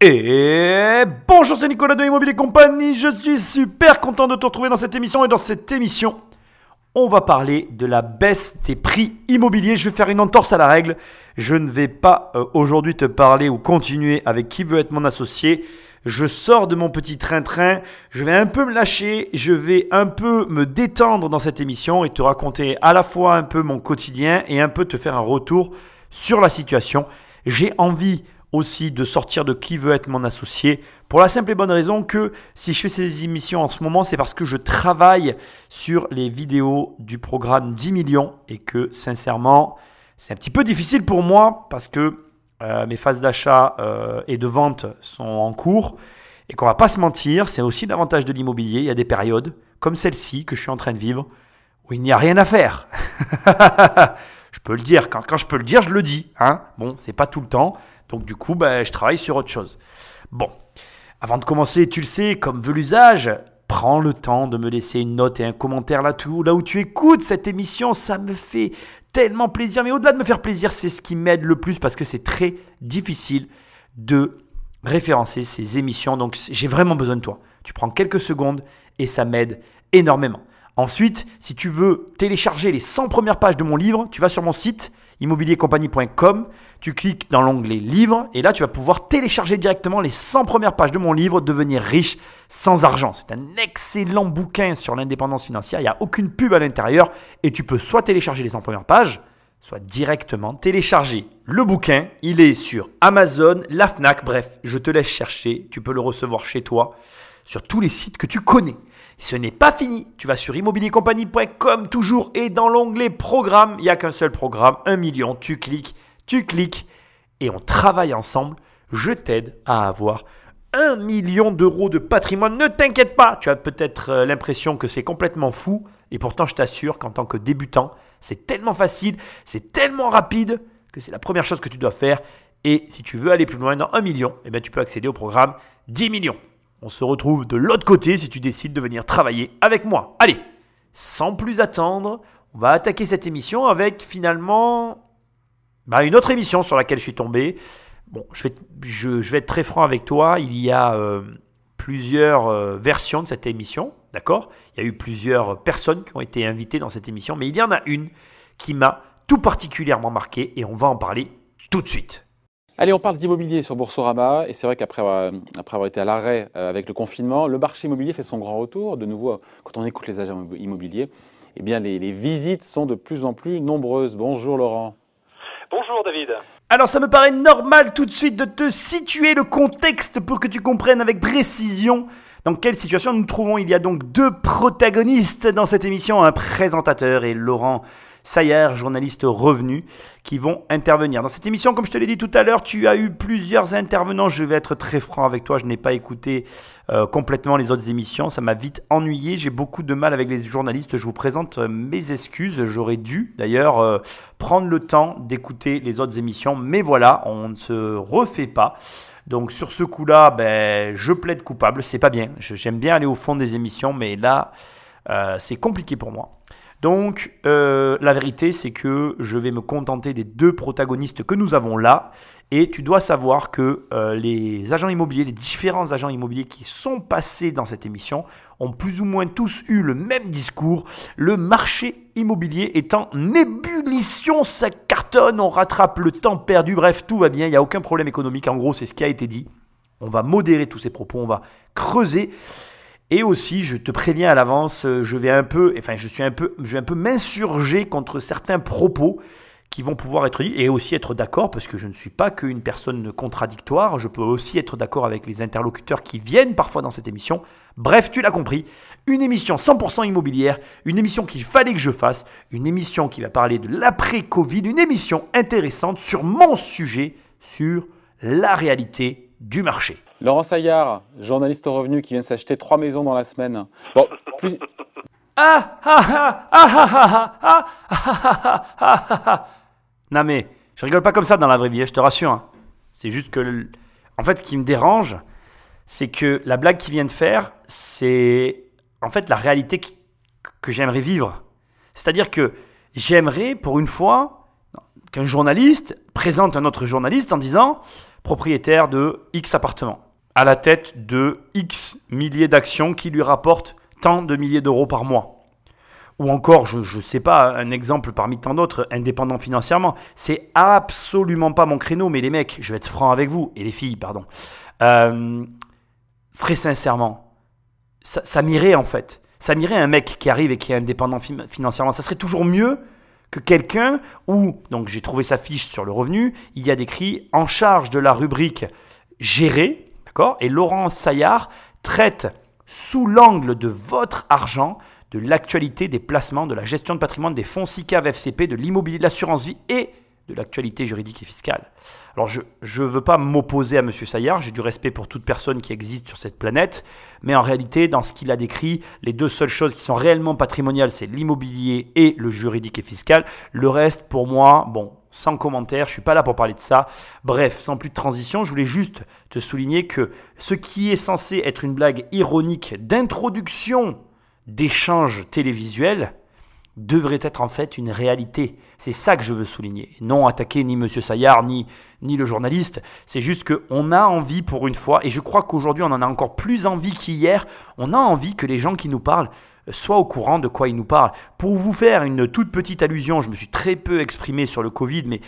Et bonjour, c'est Nicolas de Immobilier Compagnie. Je suis super content de te retrouver dans cette émission. Et dans cette émission, on va parler de la baisse des prix immobiliers. Je vais faire une entorse à la règle. Je ne vais pas aujourd'hui te parler ou continuer avec qui veut être mon associé. Je sors de mon petit train-train. Je vais un peu me lâcher. Je vais un peu me détendre dans cette émission et te raconter à la fois un peu mon quotidien et un peu te faire un retour sur la situation. J'ai envie aussi de sortir de qui veut être mon associé pour la simple et bonne raison que si je fais ces émissions en ce moment, c'est parce que je travaille sur les vidéos du programme 10 millions et que sincèrement, c'est un petit peu difficile pour moi parce que mes phases d'achat et de vente sont en cours et qu'on va pas se mentir, c'est aussi l'avantage de l'immobilier. Il y a des périodes comme celle-ci que je suis en train de vivre où il n'y a rien à faire. Je peux le dire, quand je peux le dire, je le dis. Hein, bon, c'est pas tout le temps. Donc du coup, je travaille sur autre chose. Bon, avant de commencer, tu le sais, comme veut l'usage, prends le temps de me laisser une note et un commentaire là où tu écoutes cette émission. Ça me fait tellement plaisir. Mais au-delà de me faire plaisir, c'est ce qui m'aide le plus parce que c'est très difficile de référencer ces émissions. Donc j'ai vraiment besoin de toi. Tu prends quelques secondes et ça m'aide énormément. Ensuite, si tu veux télécharger les 100 premières pages de mon livre, tu vas sur mon site immobiliercompagnie.com, tu cliques dans l'onglet livre et là tu vas pouvoir télécharger directement les 100 premières pages de mon livre Devenir riche sans argent. C'est un excellent bouquin sur l'indépendance financière, il n'y a aucune pub à l'intérieur et tu peux soit télécharger les 100 premières pages, soit directement télécharger le bouquin. Il est sur Amazon, la Fnac, bref, je te laisse chercher, tu peux le recevoir chez toi sur tous les sites que tu connais. Ce n'est pas fini, tu vas sur immobiliercompagnie.com toujours et dans l'onglet programme, il n'y a qu'un seul programme, 1 million, tu cliques et on travaille ensemble. Je t'aide à avoir 1 million d'euros de patrimoine. Ne t'inquiète pas, tu as peut-être l'impression que c'est complètement fou et pourtant je t'assure qu'en tant que débutant, c'est tellement facile, c'est tellement rapide que c'est la première chose que tu dois faire. Et si tu veux aller plus loin dans 1 million, tu peux accéder au programme 10 millions. On se retrouve de l'autre côté si tu décides de venir travailler avec moi. Allez, sans plus attendre, on va attaquer cette émission avec finalement une autre émission sur laquelle je suis tombé. Bon, je vais être très franc avec toi. Il y a plusieurs versions de cette émission, d'accord ? Il y a eu plusieurs personnes qui ont été invitées dans cette émission, mais il y en a une qui m'a tout particulièrement marqué et on va en parler tout de suite. Allez, on parle d'immobilier sur Boursorama et c'est vrai qu'après avoir été à l'arrêt avec le confinement, le marché immobilier fait son grand retour. De nouveau, quand on écoute les agents immobiliers, les visites sont de plus en plus nombreuses. Bonjour Laurent. Bonjour David. Alors ça me paraît normal tout de suite de te situer le contexte pour que tu comprennes avec précision dans quelle situation nous nous trouvons. Il y a donc deux protagonistes dans cette émission, un présentateur et Laurent Sayer, journaliste revenu, qui vont intervenir. Dans cette émission, comme je te l'ai dit tout à l'heure, tu as eu plusieurs intervenants. Je vais être très franc avec toi, je n'ai pas écouté complètement les autres émissions. Ça m'a vite ennuyé, j'ai beaucoup de mal avec les journalistes. Je vous présente mes excuses. J'aurais dû d'ailleurs prendre le temps d'écouter les autres émissions. Mais voilà, on ne se refait pas. Donc sur ce coup-là, je plaide coupable. C'est pas bien. J'aime bien aller au fond des émissions, mais là, c'est compliqué pour moi. Donc, la vérité, c'est que je vais me contenter des deux protagonistes que nous avons là. Et tu dois savoir que les agents immobiliers, les différents agents immobiliers qui sont passés dans cette émission ont plus ou moins tous eu le même discours. Le marché immobilier est en ébullition, ça cartonne, on rattrape le temps perdu. Bref, tout va bien, il n'y a aucun problème économique. En gros, c'est ce qui a été dit. On va modérer tous ces propos, on va creuser. Et aussi, je te préviens à l'avance, je vais un peu m'insurger contre certains propos qui vont pouvoir être dits et aussi être d'accord parce que je ne suis pas qu'une personne contradictoire. Je peux aussi être d'accord avec les interlocuteurs qui viennent parfois dans cette émission. Bref, tu l'as compris, une émission 100% immobilière, une émission qu'il fallait que je fasse, une émission qui va parler de l'après-Covid, une émission intéressante sur mon sujet, sur la réalité du marché. Laurent Saillard, journaliste au revenu qui vient de s'acheter 3 maisons dans la semaine. Bon, plus... Non mais, je rigole pas comme ça dans la vraie vie, je te rassure. Hein. C'est juste que, en fait, ce qui me dérange, c'est que la blague qu'il vient de faire, c'est en fait la réalité que j'aimerais vivre. C'est-à-dire que j'aimerais, pour une fois, qu'un journaliste présente un autre journaliste en disant propriétaire de X appartements, à la tête de X milliers d'actions qui lui rapportent tant de milliers d'euros par mois. Ou encore, je ne sais pas, un exemple parmi tant d'autres, indépendant financièrement. C'est absolument pas mon créneau, mais les mecs, je vais être franc avec vous, et les filles, pardon. Très sincèrement, ça m'irait en fait. Ça m'irait un mec qui arrive et qui est indépendant financièrement. Ça serait toujours mieux que quelqu'un où, donc j'ai trouvé sa fiche sur le revenu, il y a décrit en charge de la rubrique gérer, d'accord, et Laurent Saillard traite sous l'angle de votre argent, de l'actualité des placements, de la gestion de patrimoine, des fonds SICAV, FCP, de l'immobilier, de l'assurance vie et de l'actualité juridique et fiscale. Alors je ne veux pas m'opposer à M. Saillard, j'ai du respect pour toute personne qui existe sur cette planète, mais en réalité, dans ce qu'il a décrit, les deux seules choses qui sont réellement patrimoniales, c'est l'immobilier et le juridique et fiscal. Le reste, pour moi, bon, sans commentaire, je ne suis pas là pour parler de ça. Bref, sans plus de transition, je voulais juste te souligner que ce qui est censé être une blague ironique d'introduction d'échanges télévisuels devrait être en fait une réalité. C'est ça que je veux souligner. Non attaquer ni M. Saillard, ni le journaliste. C'est juste qu'on a envie pour une fois, et je crois qu'aujourd'hui on en a encore plus envie qu'hier, on a envie que les gens qui nous parlent soient au courant de quoi ils nous parlent. Pour vous faire une toute petite allusion, je me suis très peu exprimé sur le Covid, mais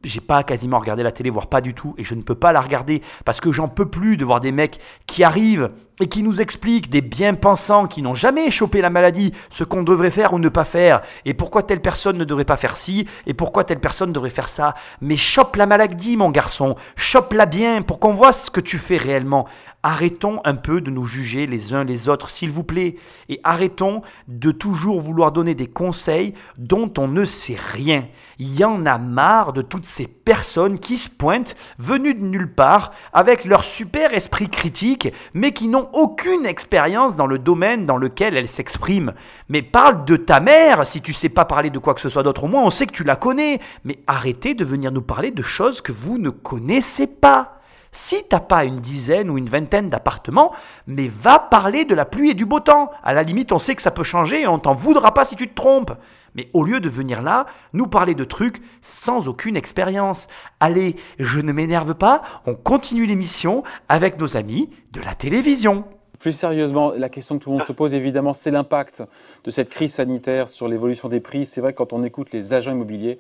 j'ai pas quasiment regardé la télé, voire pas du tout, et je ne peux pas la regarder parce que j'en peux plus de voir des mecs qui arrivent et qui nous expliquent, des bien-pensants qui n'ont jamais chopé la maladie, ce qu'on devrait faire ou ne pas faire, et pourquoi telle personne ne devrait pas faire ci, et pourquoi telle personne devrait faire ça. Mais chope la maladie, mon garçon, chope-la bien pour qu'on voit ce que tu fais réellement. Arrêtons un peu de nous juger les uns les autres, s'il vous plaît, et arrêtons de toujours vouloir donner des conseils dont on ne sait rien. Il y en a marre de toutes ces personnes qui se pointent, venues de nulle part, avec leur super esprit critique, mais qui n'ont aucune expérience dans le domaine dans lequel elles s'expriment. Mais parle de ta mère, si tu sais pas parler de quoi que ce soit d'autre, au moins on sait que tu la connais. Mais arrêtez de venir nous parler de choses que vous ne connaissez pas. Si t'as pas une dizaine ou une vingtaine d'appartements, mais va parler de la pluie et du beau temps. À la limite, on sait que ça peut changer et on t'en voudra pas si tu te trompes. Mais au lieu de venir là, nous parler de trucs sans aucune expérience. Allez, je ne m'énerve pas, on continue l'émission avec nos amis de la télévision. Plus sérieusement, la question que tout le monde se pose évidemment, c'est l'impact de cette crise sanitaire sur l'évolution des prix. C'est vrai que quand on écoute les agents immobiliers,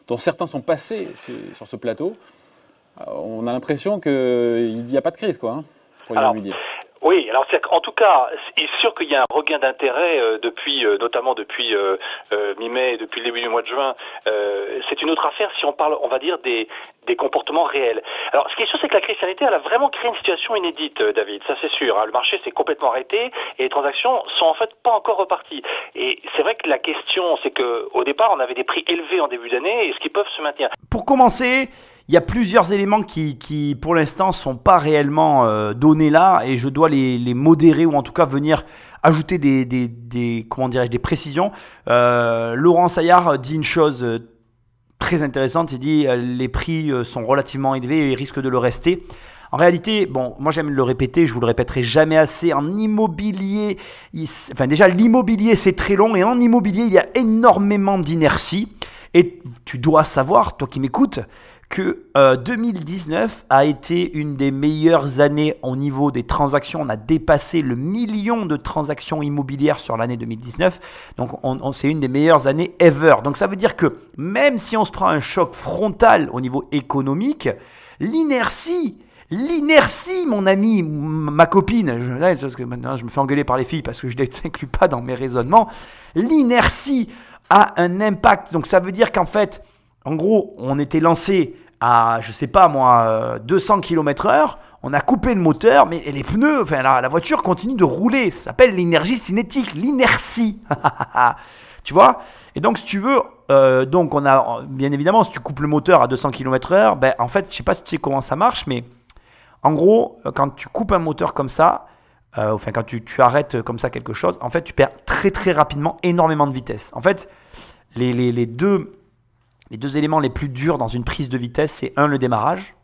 dont certains sont passés sur ce plateau, on a l'impression qu'il n'y a pas de crise pour l'immobilier. Oui, alors en tout cas, c'est sûr qu'il y a un regain d'intérêt notamment depuis mi-mai, depuis le début du mois de juin. C'est une autre affaire si on parle, on va dire, des comportements réels. Alors, ce qui est sûr, c'est que la crise sanitaire, elle a vraiment créé une situation inédite, David. Ça, c'est sûr. Le marché s'est complètement arrêté et les transactions sont en fait pas encore reparties. Et c'est vrai que la question, c'est que au départ, on avait des prix élevés en début d'année. Est-ce qu'ils peuvent se maintenir? Pour commencer, il y a plusieurs éléments qui pour l'instant, sont pas réellement donnés là, et je dois les modérer, ou en tout cas venir ajouter des précisions. Laurent Saillard dit une chose très intéressante. Il dit les prix sont relativement élevés et risquent de le rester. En réalité, bon, moi j'aime le répéter, je vous le répéterai jamais assez, en immobilier, déjà l'immobilier c'est très long, et en immobilier il y a énormément d'inertie. Et tu dois savoir, toi qui m'écoutes, que 2019 a été une des meilleures années au niveau des transactions. On a dépassé le million de transactions immobilières sur l'année 2019. Donc, c'est une des meilleures années ever. Donc, ça veut dire que même si on se prend un choc frontal au niveau économique, l'inertie, mon ami, ma copine, parce que maintenant je me fais engueuler par les filles parce que je ne les inclus pas dans mes raisonnements, l'inertie a un impact. Donc, ça veut dire qu'en fait, en gros, on était lancé à, 200 km/h, on a coupé le moteur, mais les pneus, la voiture continue de rouler. Ça s'appelle l'énergie cinétique, l'inertie. Tu vois? Et donc, si tu veux, on a, bien évidemment, si tu coupes le moteur à 200 km/h, en fait, je sais pas si tu sais comment ça marche, mais en gros, quand tu coupes un moteur comme ça, quand tu arrêtes comme ça quelque chose, en fait, tu perds très très rapidement énormément de vitesse. En fait, les deux éléments les plus durs dans une prise de vitesse, c'est le démarrage,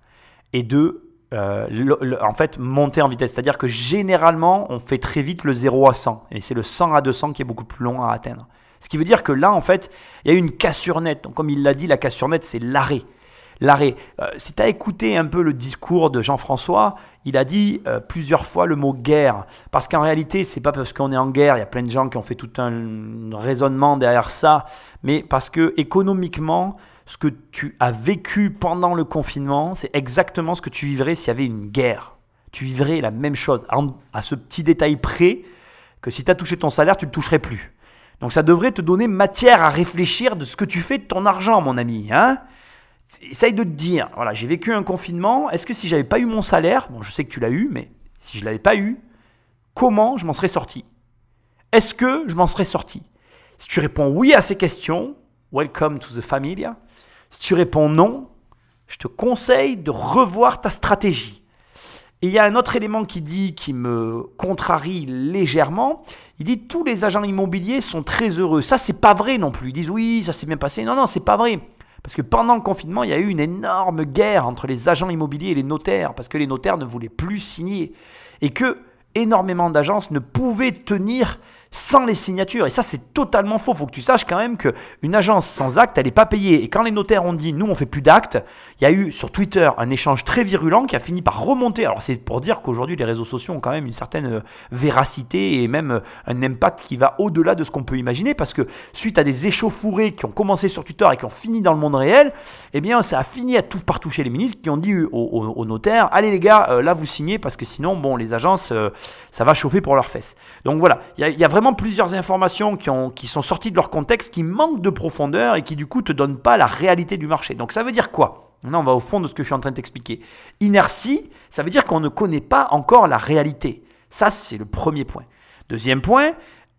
et en fait, monter en vitesse. C'est-à-dire que généralement, on fait très vite le 0 à 100, et c'est le 100 à 200 qui est beaucoup plus long à atteindre. Ce qui veut dire que là, en fait, il y a eu une cassure nette. Donc, comme il l'a dit, la cassure nette, c'est l'arrêt. l'arrêt. Si tu as écouté un peu le discours de Jean-François, il a dit plusieurs fois le mot guerre. Parce qu'en réalité, c'est pas parce qu'on est en guerre, il y a plein de gens qui ont fait tout un raisonnement derrière ça, mais parce que économiquement, ce que tu as vécu pendant le confinement, c'est exactement ce que tu vivrais s'il y avait une guerre. Tu vivrais la même chose, à ce petit détail près, que si tu as touché ton salaire, tu ne le toucherais plus. Donc ça devrait te donner matière à réfléchir de ce que tu fais de ton argent, mon ami. Hein? Essaye de te dire, voilà, j'ai vécu un confinement, est-ce que si j'avais pas eu mon salaire, bon je sais que tu l'as eu, mais si je l'avais pas eu, comment je m'en serais sorti? Est-ce que je m'en serais sorti? Si tu réponds oui à ces questions, welcome to the familia. Si tu réponds non, je te conseille de revoir ta stratégie. Et il y a un autre élément qui me contrarie légèrement. Il dit tous les agents immobiliers sont très heureux. Ça, c'est pas vrai non plus. Ils disent oui, ça s'est bien passé. Non, c'est pas vrai. Parce que pendant le confinement, il y a eu une énorme guerre entre les agents immobiliers et les notaires. Parce que les notaires ne voulaient plus signer. Et que énormément d'agences ne pouvaient tenir sans les signatures. Et ça, c'est totalement faux. Il faut que tu saches quand même qu'une agence sans acte, elle n'est pas payée. Et quand les notaires ont dit, nous, on ne fait plus d'actes, il y a eu sur Twitter un échange très virulent qui a fini par remonter. Alors, c'est pour dire qu'aujourd'hui, les réseaux sociaux ont quand même une certaine véracité et même un impact qui va au-delà de ce qu'on peut imaginer. Parce que suite à des échauffourées qui ont commencé sur Twitter et qui ont fini dans le monde réel, eh bien, ça a fini par toucher les ministres qui ont dit aux notaires, allez les gars, là, vous signez parce que sinon, bon, les agences, ça va chauffer pour leurs fesses. Donc voilà, il y a vraiment plusieurs informations qui sont sorties de leur contexte, qui manquent de profondeur et qui du coup te donnent pas la réalité du marché. Donc ça veut dire quoi? Là, on va au fond de ce que je suis en train de t'expliquer. Inertie, ça veut dire qu'on ne connaît pas encore la réalité. Ça, c'est le premier point. Deuxième point,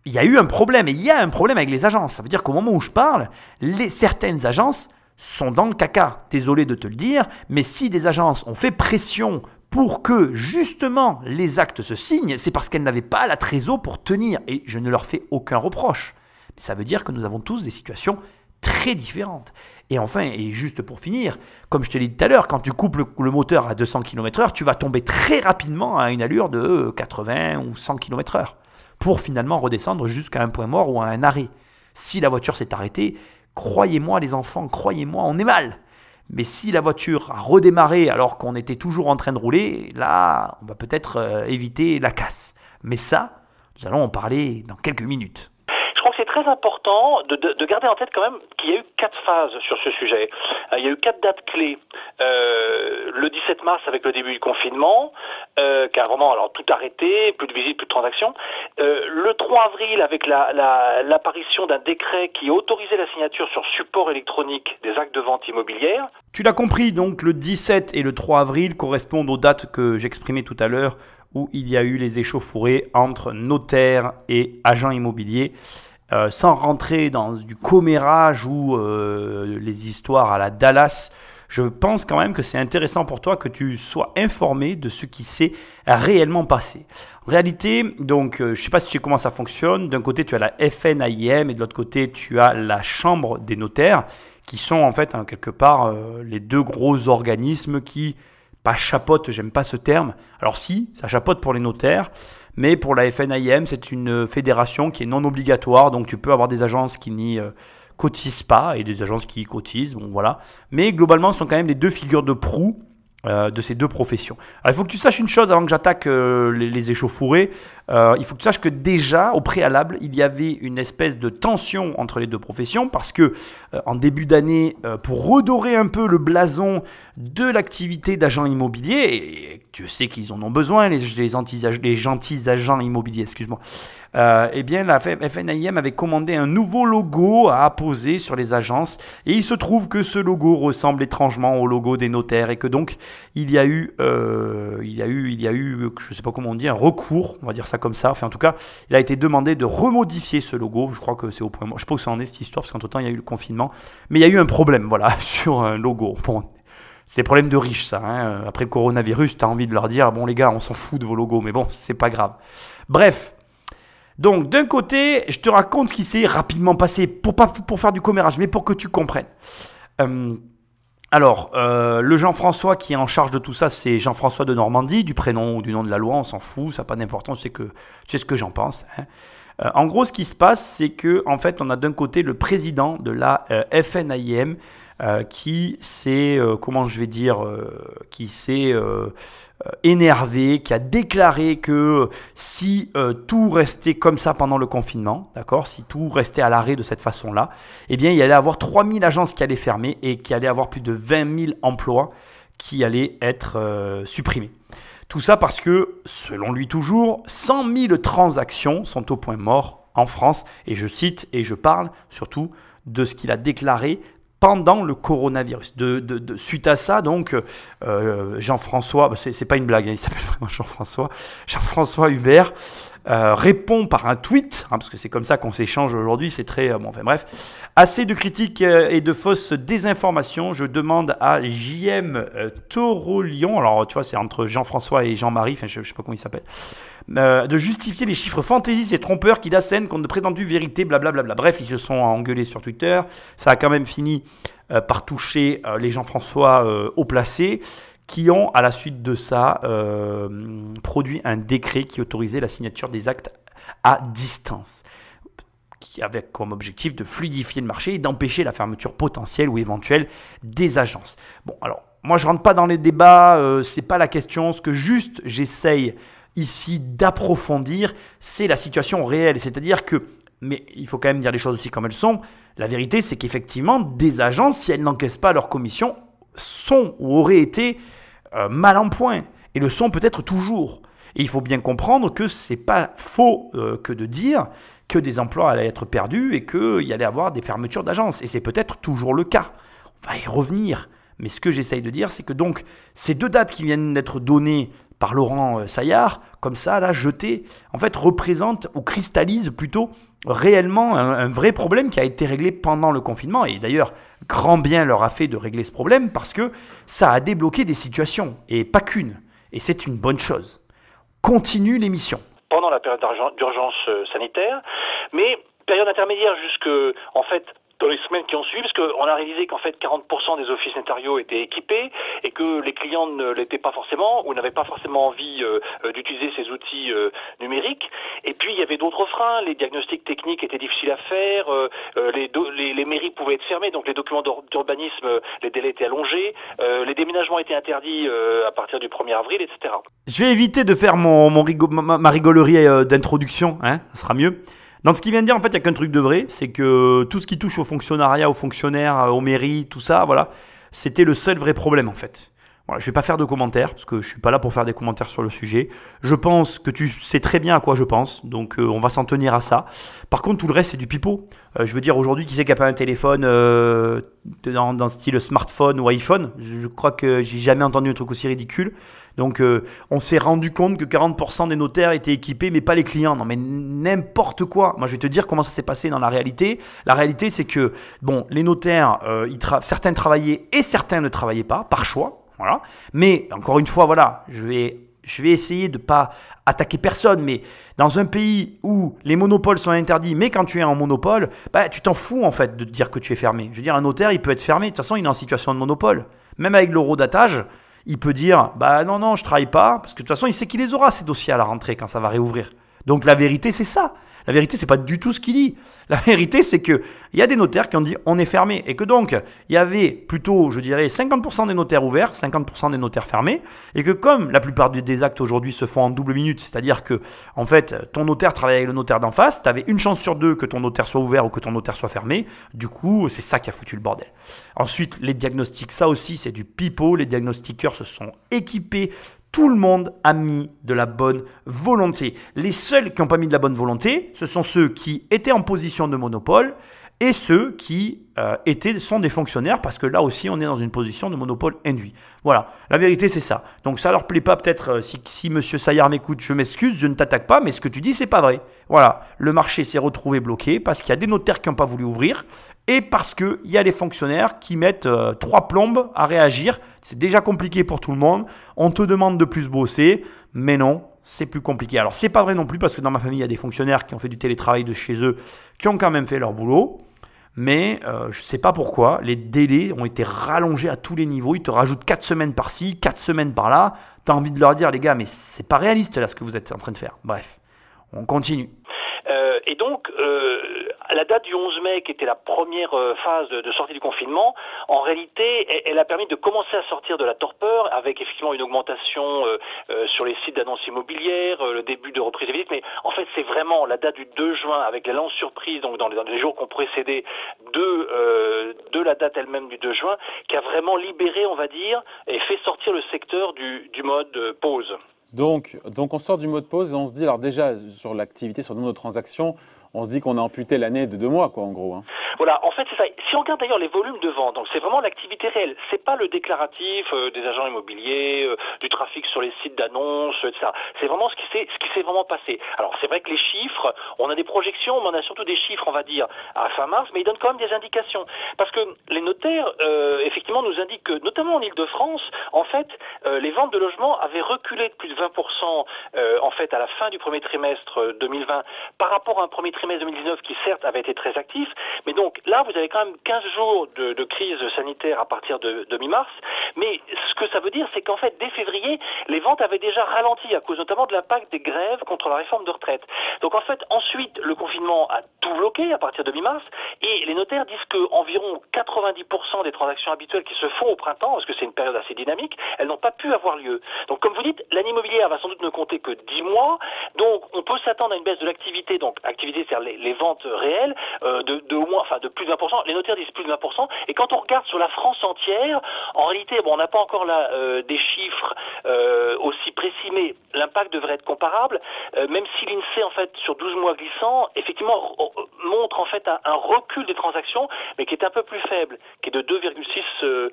il y a eu un problème et il y a un problème avec les agences. Ça veut dire qu'au moment où je parle, certaines agences sont dans le caca. Désolé de te le dire, mais si des agences ont fait pression pour que justement les actes se signent, c'est parce qu'elles n'avaient pas la trésor pour tenir. Et je ne leur fais aucun reproche. Mais ça veut dire que nous avons tous des situations très différentes. Et enfin, et juste pour finir, comme je te l'ai dit tout à l'heure, quand tu coupes le moteur à 200 km/h, tu vas tomber très rapidement à une allure de 80 ou 100 km/h pour finalement redescendre jusqu'à un point mort ou à un arrêt. Si la voiture s'est arrêtée, croyez-moi les enfants, croyez-moi, on est mal. Mais si la voiture a redémarré alors qu'on était toujours en train de rouler, là, on va peut-être éviter la casse. Mais ça, nous allons en parler dans quelques minutes. Je crois que c'est très important de garder en tête quand même qu'il y a eu 4 phases sur ce sujet. Il y a eu 4 dates clés. Le 17 mars avec le début du confinement, carrément, alors tout arrêté, plus de visites, plus de transactions. Le 3 avril avec l'apparition d'un décret qui autorisait la signature sur support électronique des actes de vente immobilière. Tu l'as compris, donc le 17 et le 3 avril correspondent aux dates que j'exprimais tout à l'heure où il y a eu les échauffourées entre notaires et agents immobiliers. Sans rentrer dans du commérage ou les histoires à la Dallas, je pense quand même que c'est intéressant pour toi que tu sois informé de ce qui s'est réellement passé. En réalité, donc, je ne sais pas si tu sais comment ça fonctionne. D'un côté, tu as la FNAIM et de l'autre côté, tu as la Chambre des notaires qui sont en fait, quelque part, les deux gros organismes qui, pas chapeautent, j'aime pas ce terme. Alors si, ça chapeaute pour les notaires. Mais pour la FNAIM, c'est une fédération qui est non obligatoire, donc tu peux avoir des agences qui n'y cotisent pas et des agences qui y cotisent, bon voilà. Mais globalement, ce sont quand même les deux figures de proue de ces deux professions. Alors, il faut que tu saches une chose avant que j'attaque les échauffourées. Il faut que tu saches que déjà, au préalable, il y avait une espèce de tension entre les deux professions parce que en début d'année, pour redorer un peu le blason de l'activité d'agent immobilier, et tu sais qu'ils en ont besoin, les gentils agents immobiliers, excuse-moi, eh bien la FNAIM avait commandé un nouveau logo à apposer sur les agences et il se trouve que ce logo ressemble étrangement au logo des notaires et que donc il y a eu, je sais pas comment on dit, un recours, on va dire ça comme ça. Enfin, en tout cas, il a été demandé de remodifier ce logo. Je crois que c'est au point mort. Je sais pas où ça en est cette histoire parce qu'entre temps il y a eu le confinement, mais il y a eu un problème, voilà, sur un logo. Bon, c'est des problèmes de riches, ça. Hein. Après le coronavirus, tu as envie de leur dire, bon les gars, on s'en fout de vos logos, mais bon, c'est pas grave. Bref. Donc, d'un côté, je te raconte ce qui s'est rapidement passé, pas pour faire du commérage, mais pour que tu comprennes. Alors, le Jean-François qui est en charge de tout ça, c'est Jean-François de Normandie, du prénom ou du nom de la loi, on s'en fout, ça n'a pas d'importance, tu sais ce que j'en pense. Hein. En gros, ce qui se passe, c'est que en fait, on a d'un côté le président de la FNAIM qui s'est, qui s'est énervé, qui a déclaré que si tout restait comme ça pendant le confinement, d'accord, si tout restait à l'arrêt de cette façon-là, eh bien, il y allait avoir 3000 agences qui allaient fermer et qu'il allait avoir plus de 20 000 emplois qui allaient être supprimés. Tout ça parce que, selon lui toujours, 100 000 transactions sont au point mort en France. Et je cite et je parle surtout de ce qu'il a déclaré pendant le coronavirus. Suite à ça, donc, Jean-François, c'est pas une blague, hein, il s'appelle vraiment Jean-François Hubert, répond par un tweet, hein, parce que c'est comme ça qu'on s'échange aujourd'hui, c'est très... bref. Assez de critiques et de fausses désinformations, je demande à JM Torolion, alors tu vois, c'est entre Jean-François et Jean-Marie, enfin je sais pas comment il s'appelle, de justifier les chiffres fantaisistes et trompeurs qu'il assène contre de prétendues vérités, blablabla. Bref, ils se sont engueulés sur Twitter. Ça a quand même fini par toucher les Jean-François haut placés qui ont, à la suite de ça, produit un décret qui autorisait la signature des actes à distance, qui avait comme objectif de fluidifier le marché et d'empêcher la fermeture potentielle ou éventuelle des agences. Bon, alors, moi je rentre pas dans les débats, c'est pas la question. Ce que juste j'essaye ici d'approfondir, c'est la situation réelle. C'est-à-dire que, mais il faut quand même dire les choses aussi comme elles sont, la vérité c'est qu'effectivement, des agences, si elles n'encaissent pas leur commission, sont ou auraient été mal en point. Et le sont peut-être toujours. Et il faut bien comprendre que c'est pas faux que de dire que des emplois allaient être perdus et qu'il y allait avoir des fermetures d'agences. Et c'est peut-être toujours le cas. On va y revenir. Mais ce que j'essaye de dire, c'est que donc ces deux dates qui viennent d'être données par Laurent Saillard, comme ça, là, jetées, en fait, représentent ou cristallisent plutôt réellement un vrai problème qui a été réglé pendant le confinement. Et d'ailleurs, grand bien leur a fait de régler ce problème parce que ça a débloqué des situations, et pas qu'une. Et c'est une bonne chose. Continue l'émission. Pendant la période d'urgence sanitaire, mais période intermédiaire jusque, en fait, dans les semaines qui ont suivi, parce qu'on a réalisé qu'en fait 40% des offices notariaux étaient équipés et que les clients ne l'étaient pas forcément ou n'avaient pas forcément envie d'utiliser ces outils numériques. Et puis il y avait d'autres freins, les diagnostics techniques étaient difficiles à faire, les mairies pouvaient être fermées, donc les documents d'urbanisme, les délais étaient allongés, les déménagements étaient interdits à partir du 1er avril, etc. Je vais éviter de faire ma rigolerie d'introduction, hein, ça sera mieux. Dans ce qu'il vient de dire, en fait, il n'y a qu'un truc de vrai, c'est que tout ce qui touche au fonctionnariat, aux fonctionnaires, aux mairies, tout ça, voilà, c'était le seul vrai problème, en fait. Voilà, je vais pas faire de commentaires, parce que je suis pas là pour faire des commentaires sur le sujet. Je pense que tu sais très bien à quoi je pense, donc on va s'en tenir à ça. Par contre, tout le reste, c'est du pipeau. Je veux dire, aujourd'hui, qui c'est qui a pas un téléphone dans style smartphone ou iPhone? Je crois que j'ai jamais entendu un truc aussi ridicule. Donc, on s'est rendu compte que 40% des notaires étaient équipés, mais pas les clients. Non, mais n'importe quoi. Moi, je vais te dire comment ça s'est passé dans la réalité. La réalité, c'est que, bon, les notaires, certains travaillaient et certains ne travaillaient pas, par choix. Voilà. Mais, encore une fois, voilà, je vais essayer de pas attaquer personne, mais dans un pays où les monopoles sont interdits, mais quand tu es en monopole, bah, tu t'en fous, en fait, de te dire que tu es fermé. Je veux dire, un notaire, il peut être fermé. De toute façon, il est en situation de monopole. Même avec l'eurodatage, il peut dire « bah non, je travaille pas », parce que de toute façon, il sait qu'il les aura, ces dossiers à la rentrée, quand ça va réouvrir. Donc la vérité, c'est ça. La vérité, c'est pas du tout ce qu'il dit. La vérité, c'est qu'il y a des notaires qui ont dit « on est fermé », et que donc, il y avait plutôt, je dirais, 50% des notaires ouverts, 50% des notaires fermés, et que comme la plupart des actes aujourd'hui se font en double minute, c'est-à-dire que, en fait, ton notaire travaille avec le notaire d'en face, tu avais une chance sur deux que ton notaire soit ouvert ou que ton notaire soit fermé, du coup, c'est ça qui a foutu le bordel. Ensuite, les diagnostics, ça aussi, c'est du pipeau, les diagnostiqueurs se sont équipés. Tout le monde a mis de la bonne volonté. Les seuls qui n'ont pas mis de la bonne volonté, ce sont ceux qui étaient en position de monopole et ceux qui sont des fonctionnaires, parce que là aussi, on est dans une position de monopole induit. Voilà, la vérité, c'est ça. Donc ça leur plaît pas peut-être, si Monsieur Saillard m'écoute, je m'excuse, je ne t'attaque pas, mais ce que tu dis, c'est pas vrai. Voilà, le marché s'est retrouvé bloqué parce qu'il y a des notaires qui n'ont pas voulu ouvrir et parce qu'il y a des fonctionnaires qui mettent 3 plombes à réagir. C'est déjà compliqué pour tout le monde. On te demande de plus bosser, mais non, c'est plus compliqué. Alors, c'est pas vrai non plus parce que dans ma famille, il y a des fonctionnaires qui ont fait du télétravail de chez eux, qui ont quand même fait leur boulot. Mais je ne sais pas pourquoi, les délais ont été rallongés à tous les niveaux. Ils te rajoutent 4 semaines par-ci, 4 semaines par-là. Tu as envie de leur dire, les gars, mais c'est pas réaliste là ce que vous êtes en train de faire. Bref, on continue. Et donc, la date du 11 mai, qui était la première phase de sortie du confinement, en réalité, elle a permis de commencer à sortir de la torpeur, avec effectivement une augmentation sur les sites d'annonces immobilières, le début de reprise des visites, mais en fait, c'est vraiment la date du 2 juin, avec les lances surprises, donc dans les jours qui ont précédé de la date elle-même du 2 juin, qui a vraiment libéré, on va dire, et fait sortir le secteur du mode pause. Donc on sort du mode pause et on se dit, alors déjà, sur l'activité, sur nos transactions, on se dit qu'on a amputé l'année de 2 mois, quoi, en gros. Hein. Voilà, en fait, c'est ça. Si on regarde d'ailleurs les volumes de vente, donc c'est vraiment l'activité réelle. C'est pas le déclaratif des agents immobiliers, du trafic sur les sites d'annonces, etc. C'est vraiment ce qui s'est vraiment passé. Alors, c'est vrai que les chiffres, on a des projections, mais on a surtout des chiffres, on va dire, à fin mars, mais ils donnent quand même des indications. Parce que les notaires, effectivement, nous indiquent que, notamment en Ile-de-France, en fait, les ventes de logements avaient reculé de plus de 20%, en fait, à la fin du premier trimestre 2020, par rapport à un premier trimestre 2019 qui, certes, avait été très actif, mais donc là, vous avez quand même 15 jours de crise sanitaire à partir de mi-mars, mais ce que ça veut dire, c'est qu'en fait, dès février, les ventes avaient déjà ralenti à cause notamment de l'impact des grèves contre la réforme de retraite. Donc en fait, ensuite, le confinement a tout bloqué à partir de mi-mars, et les notaires disent qu'environ 90% des transactions habituelles qui se font au printemps, parce que c'est une période assez dynamique, elles n'ont pas pu avoir lieu. Donc comme vous dites, l'année immobilière va sans doute ne compter que 10 mois, donc on peut s'attendre à une baisse de l'activité, donc activité, c'est-à-dire les ventes réelles, de au moins, enfin de plus de 20%, les notaires disent plus de 20%, et quand on regarde sur la France entière, en réalité, bon, on n'a pas encore là des chiffres aussi précis, mais l'impact devrait être comparable, même si l'INSEE, en fait, sur 12 mois glissants, effectivement, montre en fait un recul des transactions, mais qui est un peu plus faible, qui est de 2,6%.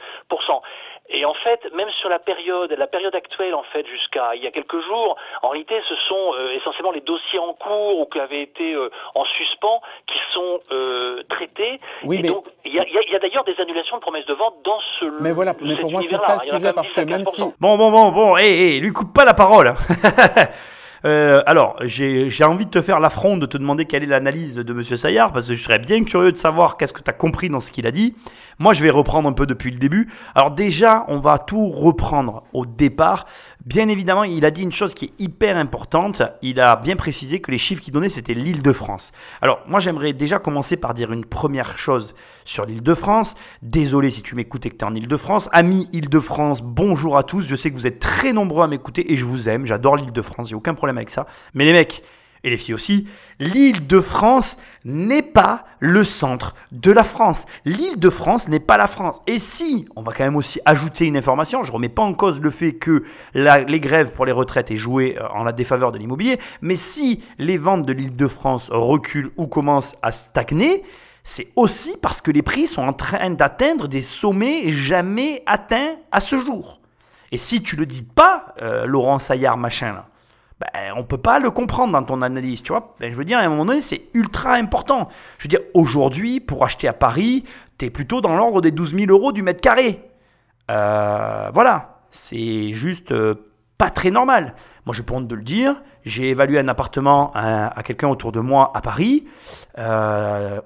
Et en fait, même sur la période actuelle, en fait, jusqu'à il y a quelques jours, en réalité, ce sont essentiellement les dossiers en cours ou qui avaient été en suspens qui sont traités. Oui, et mais donc, il y a d'ailleurs des annulations de promesses de vente dans mais voilà, mais pour moi, c'est ça le sujet, parce que même si... Bon, lui coupe pas la parole. Alors, j'ai envie de te faire l'affront de te demander quelle est l'analyse de Monsieur Saillard, parce que je serais bien curieux de savoir qu'est-ce que tu as compris dans ce qu'il a dit. Moi, je vais reprendre un peu depuis le début. Alors déjà, on va tout reprendre au départ. Bien évidemment, il a dit une chose qui est hyper importante. Il a bien précisé que les chiffres qu'il donnait, c'était l'Île-de-France. Alors, moi, j'aimerais déjà commencer par dire une première chose sur l'Île-de-France. Désolé si tu m'écoutes et que tu es en Île-de-France. Amis Île-de-France, bonjour à tous. Je sais que vous êtes très nombreux à m'écouter et je vous aime. J'adore l'Île-de-France, j'ai aucun problème avec ça. Mais les mecs et les filles aussi, l'Île-de-France n'est pas le centre de la France. L'Île-de-France n'est pas la France. Et si, on va quand même aussi ajouter une information, je ne remets pas en cause le fait que les grèves pour les retraites aient joué en la défaveur de l'immobilier, mais si les ventes de l'Île-de-France reculent ou commencent à stagner, c'est aussi parce que les prix sont en train d'atteindre des sommets jamais atteints à ce jour. Et si tu ne le dis pas, Laurent Saillard, machin là, on ne peut pas le comprendre dans ton analyse, tu vois. Je veux dire, à un moment donné, c'est ultra important. Je veux dire, aujourd'hui, pour acheter à Paris, tu es plutôt dans l'ordre des 12 000 € du mètre carré. Voilà, c'est juste pas très normal. Moi, je peux honte de le dire. J'ai évalué un appartement à quelqu'un autour de moi à Paris.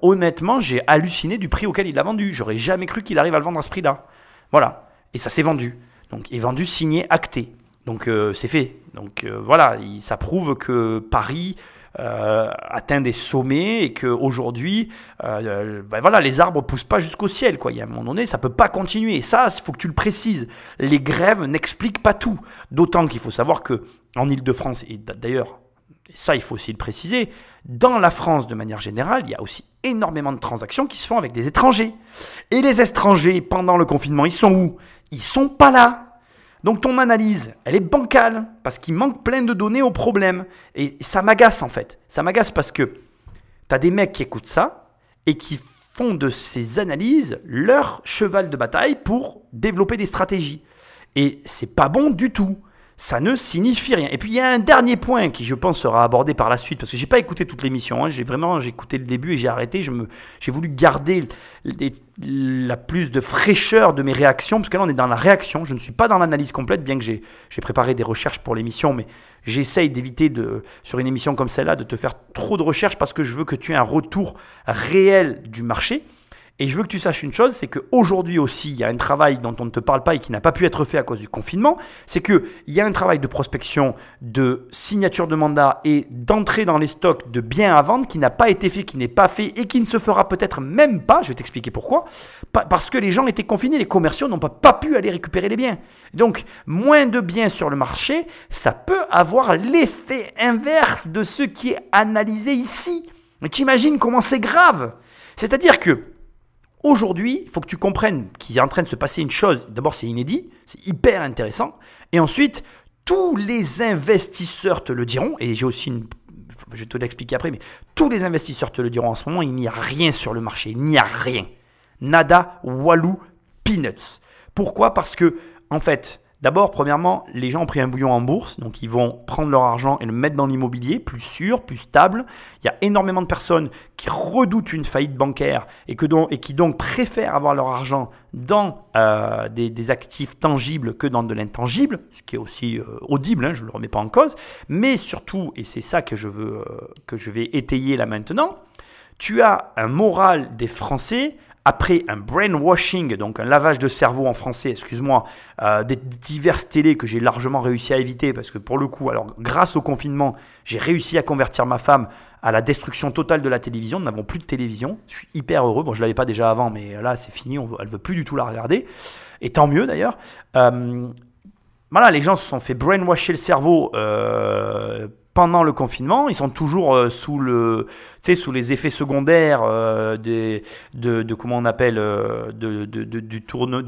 Honnêtement, j'ai halluciné du prix auquel il l'a vendu. J'aurais jamais cru qu'il arrive à le vendre à ce prix-là. Voilà, et ça s'est vendu. Donc, il est vendu, signé, acté. Donc c'est fait. Donc voilà, ça prouve que Paris atteint des sommets et qu'aujourd'hui, voilà, les arbres ne poussent pas jusqu'au ciel, quoi. Il y a un moment donné, ça ne peut pas continuer. Et ça, il faut que tu le précises. Les grèves n'expliquent pas tout. D'autant qu'il faut savoir qu'en Ile-de-France, et d'ailleurs, ça il faut aussi le préciser, dans la France de manière générale, il y a aussi énormément de transactions qui se font avec des étrangers. Et les étrangers, pendant le confinement, ils sont où? Ils ne sont pas là. Donc ton analyse, elle est bancale parce qu'il manque plein de données au problème. Et ça m'agace en fait. Ça m'agace parce que tu as des mecs qui écoutent ça et qui font de ces analyses leur cheval de bataille pour développer des stratégies. Et c'est pas bon du tout. Ça ne signifie rien. Et puis il y a un dernier point qui, je pense, sera abordé par la suite parce que j'ai pas écouté toute l'émission. J'ai écouté le début et j'ai arrêté. J'ai voulu garder la plus de fraîcheur de mes réactions parce que là on est dans la réaction. Je ne suis pas dans l'analyse complète, bien que j'ai préparé des recherches pour l'émission, mais j'essaye d'éviter sur une émission comme celle-là de te faire trop de recherches parce que je veux que tu aies un retour réel du marché. Et je veux que tu saches une chose, c'est qu'aujourd'hui aussi, il y a un travail dont on ne te parle pas et qui n'a pas pu être fait à cause du confinement. C'est qu'il y a un travail de prospection, de signature de mandat et d'entrée dans les stocks de biens à vendre qui n'a pas été fait, qui n'est pas fait et qui ne se fera peut-être même pas. Je vais t'expliquer pourquoi. Parce que les gens étaient confinés, les commerciaux n'ont pas pu aller récupérer les biens. Donc, moins de biens sur le marché, ça peut avoir l'effet inverse de ce qui est analysé ici. Mais tu imagines comment c'est grave. C'est-à-dire que aujourd'hui, il faut que tu comprennes qu'il est en train de se passer une chose. D'abord, c'est inédit, c'est hyper intéressant. Et ensuite, tous les investisseurs te le diront. Et j'ai aussi je vais te l'expliquer après, mais tous les investisseurs te le diront en ce moment, il n'y a rien sur le marché. Il n'y a rien. Nada, walou, peanuts. Pourquoi ? Parce que, en fait, d'abord, premièrement, les gens ont pris un bouillon en bourse, donc ils vont prendre leur argent et le mettre dans l'immobilier, plus sûr, plus stable. Il y a énormément de personnes qui redoutent une faillite bancaire et qui donc préfèrent avoir leur argent dans des actifs tangibles que dans de l'intangible, ce qui est aussi audible, hein, je ne le remets pas en cause. Mais surtout, et c'est ça que je vais étayer là maintenant, tu as un moral des Français après un brainwashing, donc un lavage de cerveau en français, excuse-moi, des diverses télés que j'ai largement réussi à éviter parce que pour le coup, alors grâce au confinement, j'ai réussi à convertir ma femme à la destruction totale de la télévision. Nous n'avons plus de télévision. Je suis hyper heureux. Bon, je ne l'avais pas déjà avant, mais là, c'est fini. Elle ne veut plus du tout la regarder. Et tant mieux d'ailleurs. Voilà, les gens se sont fait brainwasher le cerveau pendant le confinement. Ils sont toujours sous les effets secondaires comment on appelle, du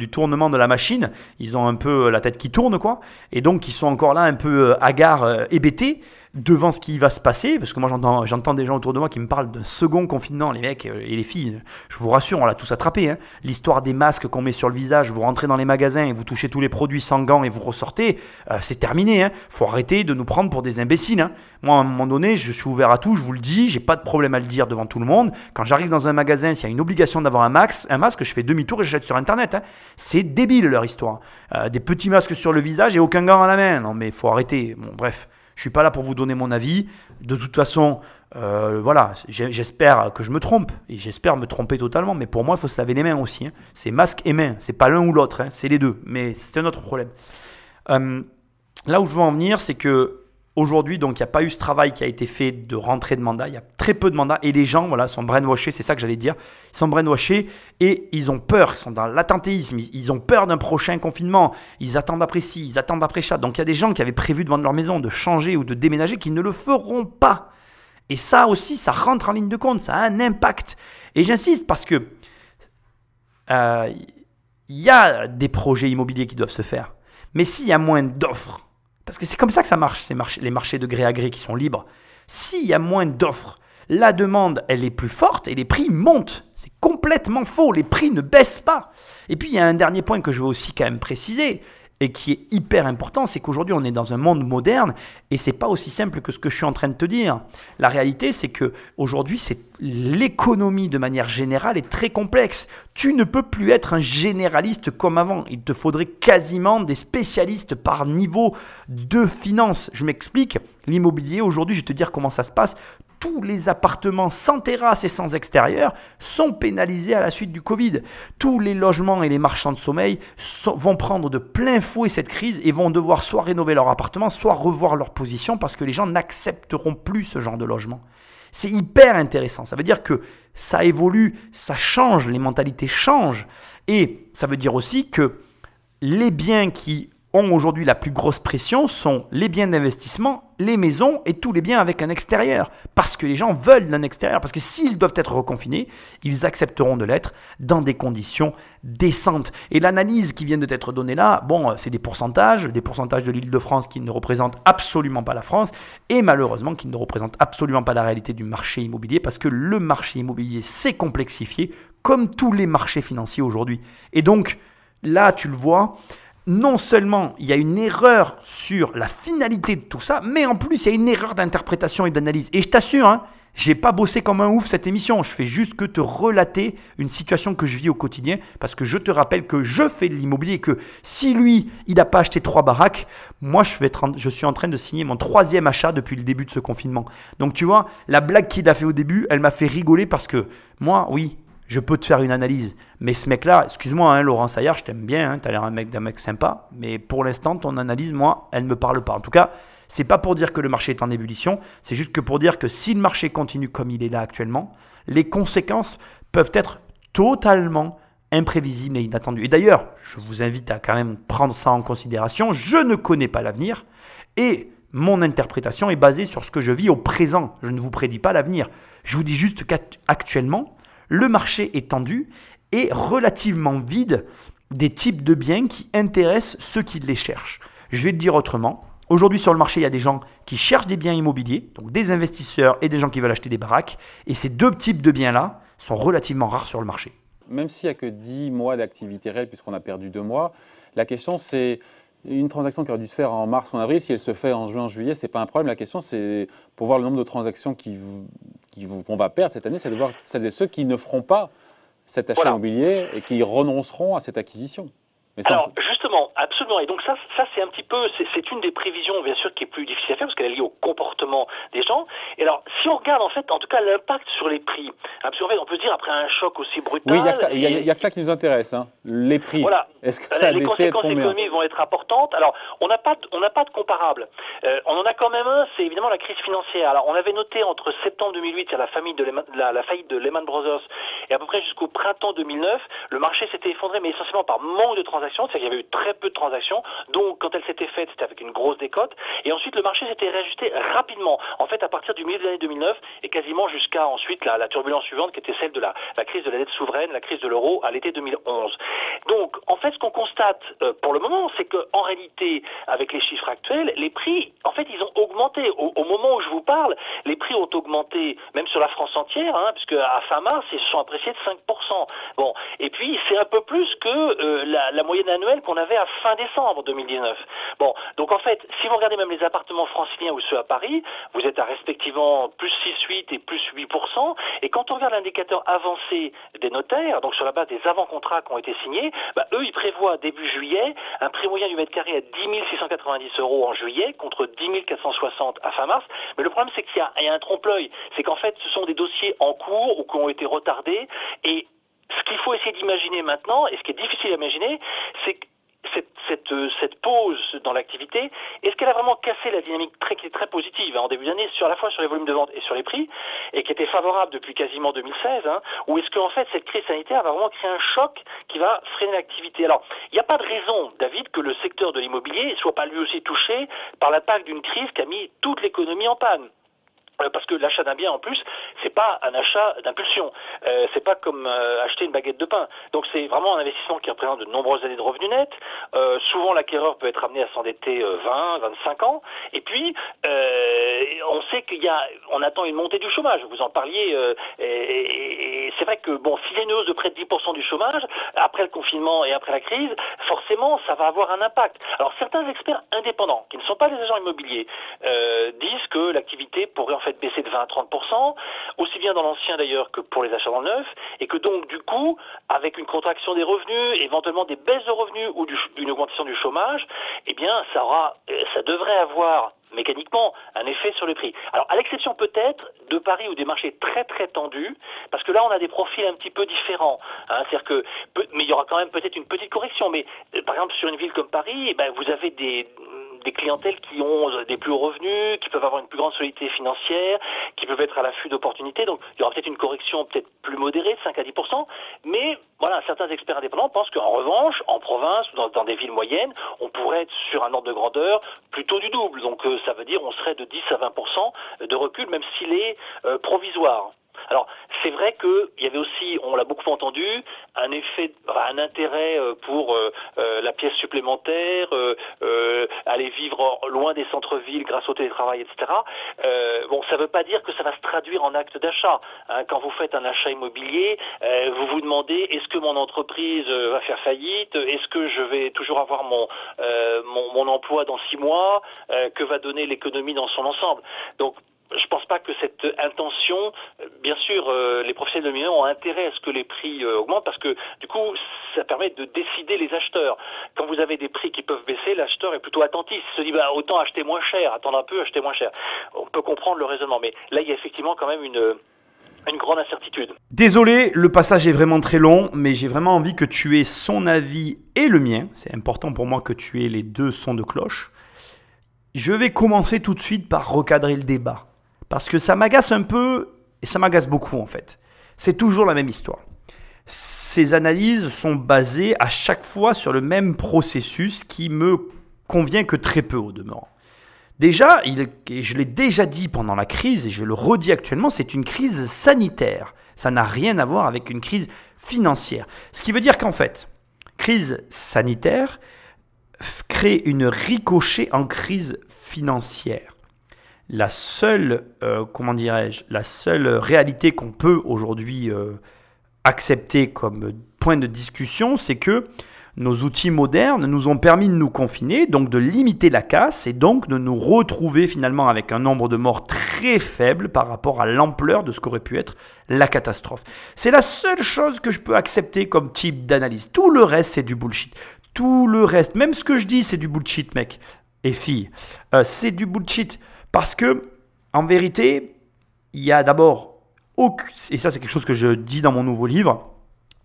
tournement de la machine. Ils ont un peu la tête qui tourne, quoi. Et donc, ils sont encore là un peu hagards, hébétés devant ce qui va se passer, parce que moi j'entends des gens autour de moi qui me parlent d'un second confinement, les mecs et les filles, je vous rassure, on l'a tous attrapé, hein. L'histoire des masques qu'on met sur le visage, vous rentrez dans les magasins et vous touchez tous les produits sans gants et vous ressortez, c'est terminé, hein. Faut arrêter de nous prendre pour des imbéciles, hein. Moi à un moment donné, je suis ouvert à tout, je vous le dis, j'ai pas de problème à le dire devant tout le monde. Quand j'arrive dans un magasin, s'il y a une obligation d'avoir un masque, je fais demi-tour et je jette sur internet, hein. C'est débile leur histoire, des petits masques sur le visage et aucun gant à la main, non mais faut arrêter, bon bref. Je ne suis pas là pour vous donner mon avis. De toute façon, voilà, j'espère que je me trompe. Et j'espère me tromper totalement. Mais pour moi, il faut se laver les mains aussi, hein. C'est masque et main. Ce n'est pas l'un ou l'autre, hein. C'est les deux. Mais c'est un autre problème. Là où je veux en venir, c'est que aujourd'hui, donc, il n'y a pas eu ce travail qui a été fait de rentrée de mandat. Il y a très peu de mandats. Et les gens, voilà, sont brainwashés. C'est ça que j'allais dire. Ils sont brainwashés et ils ont peur. Ils sont dans l'attentéisme. Ils ont peur d'un prochain confinement. Ils attendent après ci, ils attendent après ça. Donc, il y a des gens qui avaient prévu de vendre leur maison, de changer ou de déménager, qui ne le feront pas. Et ça aussi, ça rentre en ligne de compte. Ça a un impact. Et j'insiste parce que il y a des projets immobiliers qui doivent se faire. Mais s'il y a moins d'offres, parce que c'est comme ça que ça marche, les marchés de gré à gré qui sont libres. S'il y a moins d'offres, la demande, elle est plus forte et les prix montent. C'est complètement faux, les prix ne baissent pas. Et puis, il y a un dernier point que je veux aussi quand même préciser et qui est hyper important, c'est qu'aujourd'hui, on est dans un monde moderne et c'est pas aussi simple que ce que je suis en train de te dire. La réalité, c'est qu'aujourd'hui, l'économie de manière générale est très complexe. Tu ne peux plus être un généraliste comme avant. Il te faudrait quasiment des spécialistes par niveau de finance. Je m'explique. L'immobilier, aujourd'hui, je vais te dire comment ça se passe. Tous les appartements sans terrasse et sans extérieur sont pénalisés à la suite du Covid. Tous les logements et les marchands de sommeil vont prendre de plein fouet cette crise et vont devoir soit rénover leur appartement, soit revoir leur position parce que les gens n'accepteront plus ce genre de logement. C'est hyper intéressant. Ça veut dire que ça évolue, ça change, les mentalités changent. Et ça veut dire aussi que les biens qui ont aujourd'hui la plus grosse pression sont les biens d'investissement, les maisons et tous les biens avec un extérieur. Parce que les gens veulent un extérieur. Parce que s'ils doivent être reconfinés, ils accepteront de l'être dans des conditions décentes. Et l'analyse qui vient de t'être donnée là, bon, c'est des pourcentages de l'Île-de-France qui ne représentent absolument pas la France et malheureusement qui ne représentent absolument pas la réalité du marché immobilier parce que le marché immobilier s'est complexifié comme tous les marchés financiers aujourd'hui. Et donc, là, tu le vois, non seulement il y a une erreur sur la finalité de tout ça, mais en plus il y a une erreur d'interprétation et d'analyse. Et je t'assure, hein, j'ai pas bossé comme un ouf cette émission, je fais juste que te relater une situation que je vis au quotidien parce que je te rappelle que je fais de l'immobilier et que si lui, il n'a pas acheté 3 baraques, moi je suis en train de signer mon 3e achat depuis le début de ce confinement. Donc tu vois, la blague qu'il a fait au début, elle m'a fait rigoler parce que moi, oui, je peux te faire une analyse. Mais ce mec-là, excuse-moi, hein, Laurent Saillard, je t'aime bien, hein, tu as l'air d'un mec sympa, mais pour l'instant, ton analyse, moi, elle ne me parle pas. En tout cas, c'est pas pour dire que le marché est en ébullition, c'est juste que pour dire que si le marché continue comme il est là actuellement, les conséquences peuvent être totalement imprévisibles et inattendues. Et d'ailleurs, je vous invite à quand même prendre ça en considération. Je ne connais pas l'avenir et mon interprétation est basée sur ce que je vis au présent. Je ne vous prédis pas l'avenir. Je vous dis juste qu'actuellement, le marché est tendu et relativement vide des types de biens qui intéressent ceux qui les cherchent. Je vais le dire autrement. Aujourd'hui, sur le marché, il y a des gens qui cherchent des biens immobiliers, donc des investisseurs et des gens qui veulent acheter des baraques. Et ces deux types de biens-là sont relativement rares sur le marché. Même s'il n'y a que 10 mois d'activité réelle, puisqu'on a perdu 2 mois, la question c'est une transaction qui aurait dû se faire en mars ou en avril. Si elle se fait en juin, juillet, ce n'est pas un problème. La question c'est pour voir le nombre de transactions qu'on va perdre cette année, c'est de voir celles et ceux qui ne feront pas cet achat immobilier et qui renonceront à cette acquisition. Mais alors, justement, absolument. Et donc ça c'est un petit peu, c'est une des prévisions, bien sûr, qui est plus difficile à faire parce qu'elle est liée au comportement des gens. Et alors, si on regarde, en fait, en tout cas, l'impact sur les prix, hein, parce qu'en fait, on peut se dire, après un choc aussi brutal… Oui, il y a que ça qui nous intéresse, hein, les prix. Voilà. Est-ce que ça a les conséquences économiques vont être importantes. Alors, on n'a pas de comparable. On en a quand même un, c'est évidemment la crise financière. Alors, on avait noté entre septembre 2008, il y a la faillite de Lehman Brothers, et à peu près jusqu'au printemps 2009, le marché s'était effondré, mais essentiellement par manque de transactions. C'est-à-dire qu'il y avait eu très peu de transactions. Donc, quand elles s'étaient faites, c'était avec une grosse décote. Et ensuite, le marché s'était réajusté rapidement. En fait, à partir du milieu de l'année 2009 et quasiment jusqu'à ensuite la turbulence suivante qui était celle de la crise de la dette souveraine, la crise de l'euro à l'été 2011. Donc, en fait, ce qu'on constate pour le moment, c'est qu'en réalité, avec les chiffres actuels, les prix, en fait, ils ont augmenté. Au moment où je vous parle, les prix ont augmenté, même sur la France entière, hein, puisque à fin mars, ils se sont appréciés de 5%. Bon, et puis, c'est un peu plus que la moyenne annuelle qu'on avait à fin décembre 2019. Bon, donc en fait, si vous regardez même les appartements franciliens ou ceux à Paris, vous êtes à respectivement plus 6,8 et plus 8%. Et quand on regarde l'indicateur avancé des notaires, donc sur la base des avant-contrats qui ont été signés, eux, ils prévoient début juillet un prix moyen du mètre carré à 10 690 € en juillet contre 10 460 à fin mars. Mais le problème, c'est qu'il y a un trompe-l'œil. C'est qu'en fait, ce sont des dossiers en cours ou qui ont été retardés. Et ce qu'il faut essayer d'imaginer maintenant, et ce qui est difficile à imaginer, c'est que cette pause dans l'activité, est-ce qu'elle a vraiment cassé la dynamique qui est très positive en début d'année, à la fois sur les volumes de vente et sur les prix, et qui était favorable depuis quasiment 2016, ou est-ce qu'en fait cette crise sanitaire va vraiment créer un choc qui va freiner l'activité? Alors, il n'y a pas de raison, David, que le secteur de l'immobilier ne soit pas lui aussi touché par l'impact d'une crise qui a mis toute l'économie en panne. Parce que l'achat d'un bien, en plus, c'est pas un achat d'impulsion. C'est pas comme acheter une baguette de pain. Donc c'est vraiment un investissement qui représente de nombreuses années de revenus nets. Souvent, l'acquéreur peut être amené à s'endetter 20, 25 ans. Et puis, on sait on attend une montée du chômage. Vous en parliez. Et c'est vrai que, bon, s'il y a une hausse de près de 10% du chômage, après le confinement et après la crise, forcément, ça va avoir un impact. Alors, certains experts indépendants, qui ne sont pas des agents immobiliers, disent que l'activité pourrait en fait baisser de 20 à 30%, aussi bien dans l'ancien d'ailleurs que pour les achats dans le neuf, et que donc du coup, avec une contraction des revenus, éventuellement des baisses de revenus ou une augmentation du chômage, eh bien ça devrait avoir mécaniquement un effet sur le prix. Alors à l'exception peut-être de Paris ou des marchés très très tendus, parce que là on a des profils un petit peu différents. C'est-à-dire que, mais il y aura quand même peut-être une petite correction, mais par exemple sur une ville comme Paris, vous avez des clientèles qui ont des plus hauts revenus, qui peuvent avoir une plus grande solidité financière, qui peuvent être à l'affût d'opportunités. Donc, il y aura peut-être une correction peut-être plus modérée, de 5 à 10%. Mais, voilà, certains experts indépendants pensent qu'en revanche, en province ou dans des villes moyennes, on pourrait être sur un ordre de grandeur plutôt du double. Donc, ça veut dire on serait de 10 à 20% de recul, même s'il est provisoire. Alors, c'est vrai qu'il y avait aussi, on l'a beaucoup entendu, un intérêt pour la pièce supplémentaire, aller vivre loin des centres-villes grâce au télétravail, etc. Bon, ça ne veut pas dire que ça va se traduire en acte d'achat. Quand vous faites un achat immobilier, vous vous demandez, est-ce que mon entreprise va faire faillite? Est-ce que je vais toujours avoir mon emploi dans 6 mois? Que va donner l'économie dans son ensemble? Donc, je ne pense pas que cette intention, bien sûr, les professionnels de l'immobilier ont intérêt à ce que les prix augmentent parce que du coup, ça permet de décider les acheteurs. Quand vous avez des prix qui peuvent baisser, l'acheteur est plutôt attentif. Il se dit autant acheter moins cher, attendre un peu, acheter moins cher. On peut comprendre le raisonnement, mais là, il y a effectivement quand même une grande incertitude. Désolé, le passage est vraiment très long, mais j'ai vraiment envie que tu aies son avis et le mien. C'est important pour moi que tu aies les deux sons de cloche. Je vais commencer tout de suite par recadrer le débat. Parce que ça m'agace un peu, et ça m'agace beaucoup en fait. C'est toujours la même histoire. Ces analyses sont basées à chaque fois sur le même processus qui me convient que très peu au demeurant. Déjà, je l'ai déjà dit pendant la crise et je le redis actuellement, c'est une crise sanitaire. Ça n'a rien à voir avec une crise financière. Ce qui veut dire qu'en fait, crise sanitaire crée une ricochet en crise financière. La seule, la seule réalité qu'on peut aujourd'hui accepter comme point de discussion, c'est que nos outils modernes nous ont permis de nous confiner, donc de limiter la casse et donc de nous retrouver finalement avec un nombre de morts très faible par rapport à l'ampleur de ce qu'aurait pu être la catastrophe. C'est la seule chose que je peux accepter comme type d'analyse. Tout le reste, c'est du bullshit. Tout le reste, même ce que je dis, c'est du bullshit, mec et filles. C'est du bullshit parce que, en vérité, il y a d'abord, et ça c'est quelque chose que je dis dans mon nouveau livre,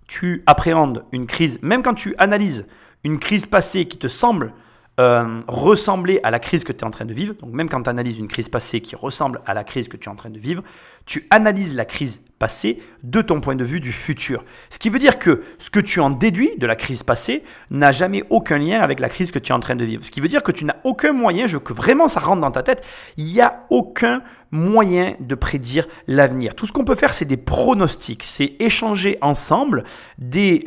tu appréhendes une crise, même quand tu analyses une crise passée qui te semble ressembler à la crise que tu es en train de vivre, donc même quand tu analyses une crise passée qui ressemble à la crise que tu es en train de vivre, tu analyses la crise passée de ton point de vue du futur. Ce qui veut dire que ce que tu en déduis de la crise passée n'a jamais aucun lien avec la crise que tu es en train de vivre. Ce qui veut dire que tu n'as aucun moyen, je veux que vraiment ça rentre dans ta tête, il n'y a aucun moyen de prédire l'avenir. Tout ce qu'on peut faire, c'est des pronostics, c'est échanger ensemble des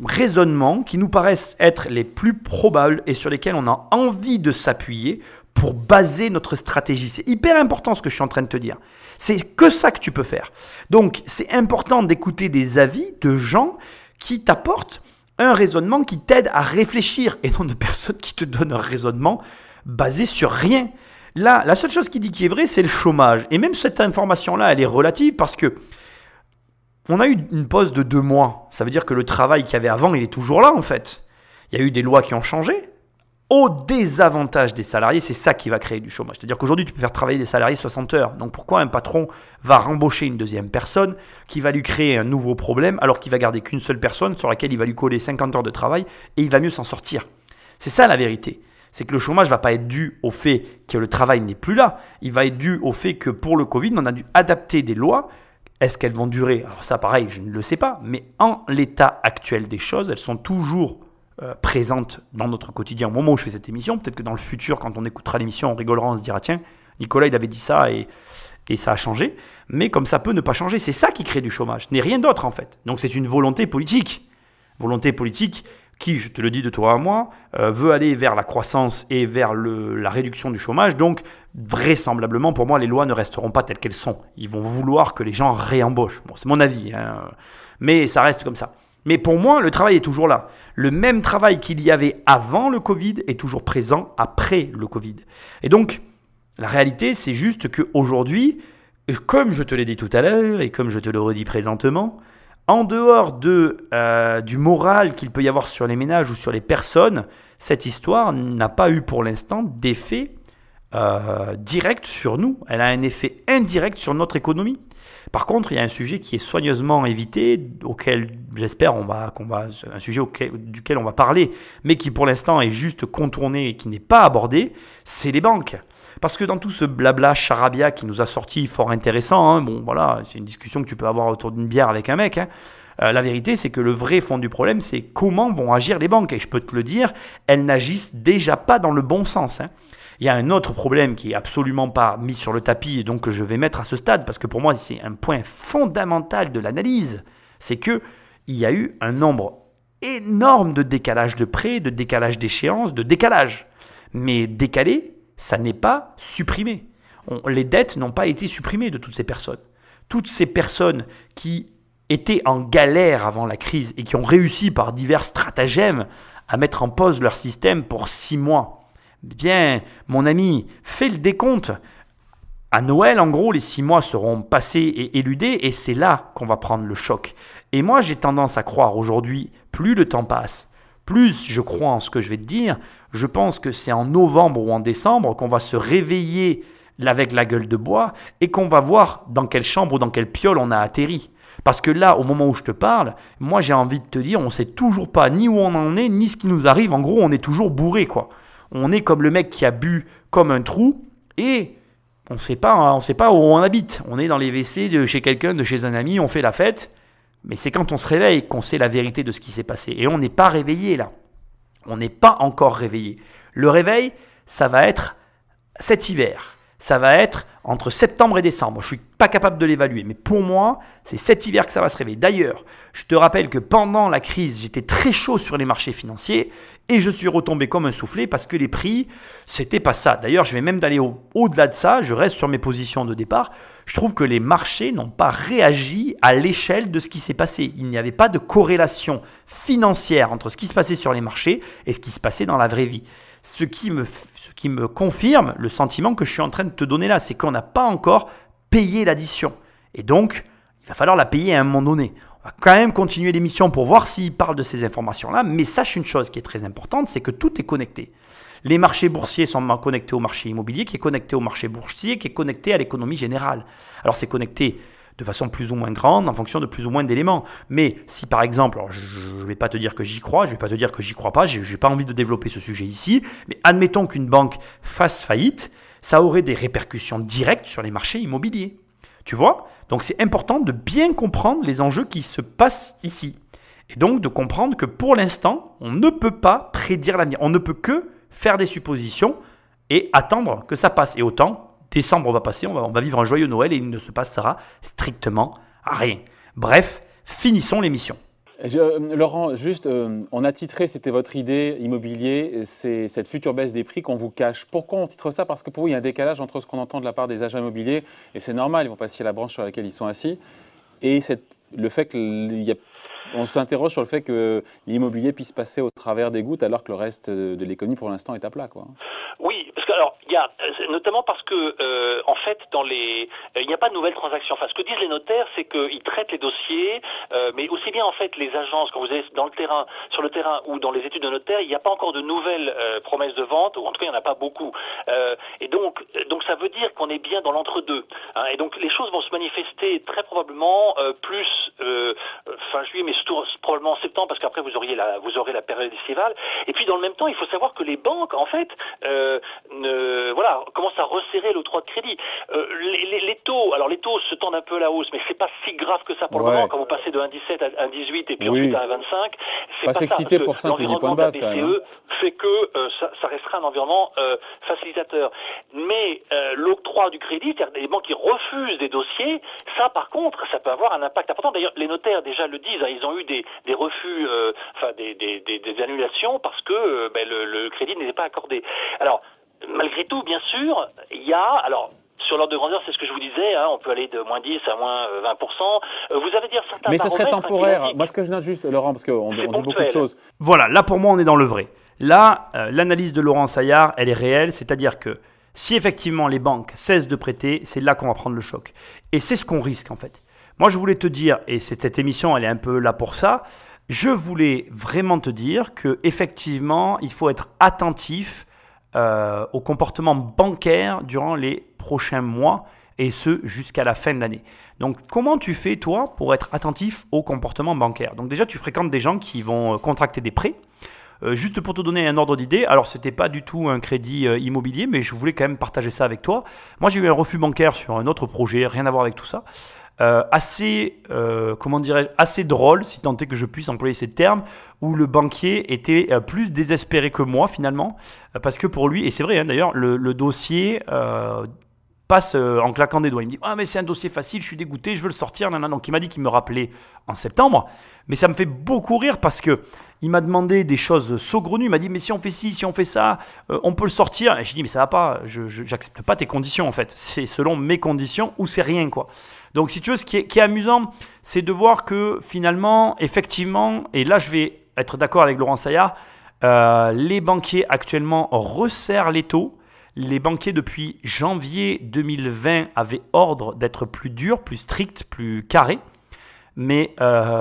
raisonnements qui nous paraissent être les plus probables et sur lesquels on a envie de s'appuyer pour baser notre stratégie. C'est hyper important ce que je suis en train de te dire. C'est que ça que tu peux faire. Donc, c'est important d'écouter des avis de gens qui t'apportent un raisonnement qui t'aide à réfléchir et non de personnes qui te donnent un raisonnement basé sur rien. Là, la seule chose qui dit qui est vrai, c'est le chômage. Et même cette information-là, elle est relative parce que on a eu une pause de 2 mois. Ça veut dire que le travail qu'il y avait avant, il est toujours là en fait. Il y a eu des lois qui ont changé. Au désavantage des salariés, c'est ça qui va créer du chômage. C'est-à-dire qu'aujourd'hui, tu peux faire travailler des salariés 60 heures. Donc pourquoi un patron va rembaucher une deuxième personne qui va lui créer un nouveau problème alors qu'il va garder qu'une seule personne sur laquelle il va lui coller 50 heures de travail et il va mieux s'en sortir. C'est ça la vérité. C'est que le chômage ne va pas être dû au fait que le travail n'est plus là. Il va être dû au fait que pour le Covid, on a dû adapter des lois. Est-ce qu'elles vont durer? Alors ça, pareil, je ne le sais pas. Mais en l'état actuel des choses, elles sont toujours présente dans notre quotidien au moment où je fais cette émission. Peut-être que dans le futur, quand on écoutera l'émission, on rigolera, on se dira tiens, Nicolas il avait dit ça et ça a changé. Mais comme ça peut ne pas changer, c'est ça qui crée du chômage, ce n'est rien d'autre en fait. Donc c'est une volonté politique. Volonté politique qui, je te le dis de toi à moi, veut aller vers la croissance et vers la réduction du chômage. Donc vraisemblablement pour moi, les lois ne resteront pas telles qu'elles sont. Ils vont vouloir que les gens réembauchent. Bon, c'est mon avis, hein, mais ça reste comme ça. Mais pour moi, le travail est toujours là. Le même travail qu'il y avait avant le Covid est toujours présent après le Covid. Et donc, la réalité, c'est juste qu'aujourd'hui, comme je te l'ai dit tout à l'heure et comme je te le redis présentement, en dehors du moral qu'il peut y avoir sur les ménages ou sur les personnes, cette histoire n'a pas eu pour l'instant d'effet direct sur nous. Elle a un effet indirect sur notre économie. Par contre, il y a un sujet qui est soigneusement évité, auquel j'espère un sujet duquel on va parler, mais qui pour l'instant est juste contourné et qui n'est pas abordé, c'est les banques. Parce que dans tout ce blabla charabia qui nous a sorti fort intéressant, hein, bon voilà, c'est une discussion que tu peux avoir autour d'une bière avec un mec, hein, la vérité c'est que le vrai fond du problème c'est comment vont agir les banques. Et je peux te le dire, elles n'agissent déjà pas dans le bon sens. Hein. Il y a un autre problème qui est absolument pas mis sur le tapis et donc que je vais mettre à ce stade parce que pour moi c'est un point fondamental de l'analyse, c'est que il y a eu un nombre énorme de décalage de prêts, de décalage d'échéances, de décalage. Mais décalé, ça n'est pas supprimé. Les dettes n'ont pas été supprimées de toutes ces personnes. Toutes ces personnes qui étaient en galère avant la crise et qui ont réussi par divers stratagèmes à mettre en pause leur système pour 6 mois. Bien, mon ami, fais le décompte. À Noël, en gros, les 6 mois seront passés et éludés et c'est là qu'on va prendre le choc. Et moi, j'ai tendance à croire aujourd'hui, plus le temps passe, plus je crois en ce que je vais te dire, je pense que c'est en novembre ou en décembre qu'on va se réveiller avec la gueule de bois et qu'on va voir dans quelle chambre ou dans quelle piole on a atterri. Parce que là, au moment où je te parle, moi j'ai envie de te dire, on ne sait toujours pas ni où on en est, ni ce qui nous arrive. En gros, on est toujours bourré, quoi. On est comme le mec qui a bu comme un trou et on ne sait pas où on habite. On est dans les WC de chez quelqu'un, de chez un ami, on fait la fête. Mais c'est quand on se réveille qu'on sait la vérité de ce qui s'est passé. Et on n'est pas réveillé là. On n'est pas encore réveillé. Le réveil, ça va être cet hiver. Ça va être entre septembre et décembre. Je ne suis pas capable de l'évaluer. Mais pour moi, c'est cet hiver que ça va se réveiller. D'ailleurs, je te rappelle que pendant la crise, j'étais très chaud sur les marchés financiers et je suis retombé comme un soufflé parce que les prix, c'était pas ça. D'ailleurs, je vais même d'aller au-delà de ça. Je reste sur mes positions de départ. Je trouve que les marchés n'ont pas réagi à l'échelle de ce qui s'est passé. Il n'y avait pas de corrélation financière entre ce qui se passait sur les marchés et ce qui se passait dans la vraie vie. Ce qui me confirme le sentiment que je suis en train de te donner là, c'est qu'on n'a pas encore payé l'addition. Et donc, il va falloir la payer à un moment donné. On va quand même continuer l'émission pour voir s'il parle de ces informations-là. Mais sache une chose qui est très importante, c'est que tout est connecté. Les marchés boursiers sont connectés au marché immobilier, qui est connecté au marché boursier, qui est connecté à l'économie générale. Alors, c'est connecté de façon plus ou moins grande en fonction de plus ou moins d'éléments. Mais si par exemple, alors je ne vais pas te dire que j'y crois, je ne vais pas te dire que j'y crois pas, je n'ai pas envie de développer ce sujet ici, mais admettons qu'une banque fasse faillite, ça aurait des répercussions directes sur les marchés immobiliers. Tu vois? Donc c'est important de bien comprendre les enjeux qui se passent ici. Et donc de comprendre que pour l'instant, on ne peut pas prédire l'avenir. On ne peut que faire des suppositions et attendre que ça passe. Et autant, décembre va passer, on va vivre un joyeux Noël et il ne se passera strictement rien. Bref, finissons l'émission. Laurent, juste, on a titré, c'était votre idée immobilier, c'est cette future baisse des prix qu'on vous cache. Pourquoi on titre ça? Parce que pour vous, il y a un décalage entre ce qu'on entend de la part des agents immobiliers, et c'est normal, ils vont passer à la branche sur laquelle ils sont assis, et le fait on s'interroge sur le fait que l'immobilier puisse passer au travers des gouttes alors que le reste de l'économie pour l'instant est à plat, quoi. Oui, parce que alors il y a notamment parce que en fait il n'y a pas de nouvelles transactions. Enfin, ce que disent les notaires, c'est qu'ils traitent les dossiers, mais aussi bien en fait les agences quand vous êtes sur le terrain ou dans les études de notaire, il n'y a pas encore de nouvelles promesses de vente, ou en tout cas il n'y en a pas beaucoup. Et donc ça veut dire qu'on est bien dans l'entre-deux. Hein, et donc les choses vont se manifester très probablement plus fin juillet, mais surtout probablement en septembre, parce qu'après vous aurez la période estivale. Et puis dans le même temps, il faut savoir que les banques en fait commencent à resserrer l'octroi de crédit. Les taux se tendent un peu à la hausse, mais c'est pas si grave que ça pour le moment. Quand vous passez de 1,17 à 1,18 et puis ensuite à 1,25, c'est pas s'exciter ça. Pour 5 ou 10 points de base quand même. Fait que ça restera un environnement facilitateur. Mais l'octroi du crédit, c'est-à-dire des banques qui refusent des dossiers, ça par contre, ça peut avoir un impact important. D'ailleurs, les notaires déjà le disent, hein, ils ont eu des refus, des annulations parce que le crédit n'était pas accordé. Alors, malgré tout, bien sûr, il y a... Sur l'ordre de grandeur, c'est ce que je vous disais, hein, on peut aller de moins 10 à moins 20%. Vous avez dit certains... Mais ce serait temporaire. Moi, ce que je note juste, Laurent, parce qu'on dit beaucoup de choses. Voilà, là pour moi, on est dans le vrai. Là, l'analyse de Laurent Saillard, elle est réelle, c'est-à-dire que si effectivement les banques cessent de prêter, c'est là qu'on va prendre le choc. Et c'est ce qu'on risque en fait. Moi, je voulais te dire, et cette émission, elle est un peu là pour ça, je voulais vraiment te dire qu'effectivement, il faut être attentif au comportement bancaire durant les prochains mois et ce jusqu'à la fin de l'année. Donc, comment tu fais toi pour être attentif au comportement bancaire? Donc déjà, tu fréquentes des gens qui vont contracter des prêts. Juste pour te donner un ordre d'idée, alors ce n'était pas du tout un crédit immobilier, mais je voulais quand même partager ça avec toi. Moi, j'ai eu un refus bancaire sur un autre projet, rien à voir avec tout ça. Assez drôle, si tant est que je puisse employer ces termes, où le banquier était plus désespéré que moi finalement, parce que pour lui, et c'est vrai hein, d'ailleurs, le dossier passe en claquant des doigts. Il me dit « Ah mais c'est un dossier facile, je suis dégoûté, je veux le sortir. » Donc il m'a dit qu'il me rappelait en septembre, mais ça me fait beaucoup rire parce que il m'a demandé des choses saugrenues. Il m'a dit « Mais si on fait ci, si on fait ça, on peut le sortir. » Et je dis « Mais ça va pas, je n'accepte pas tes conditions en fait. C'est selon mes conditions ou c'est rien quoi. » Donc si tu veux, ce qui est amusant, c'est de voir que finalement, effectivement, et là je vais être d'accord avec Laurent Saillard, les banquiers actuellement resserrent les taux. Les banquiers depuis janvier 2020 avaient ordre d'être plus durs, plus stricts, plus carrés. Mais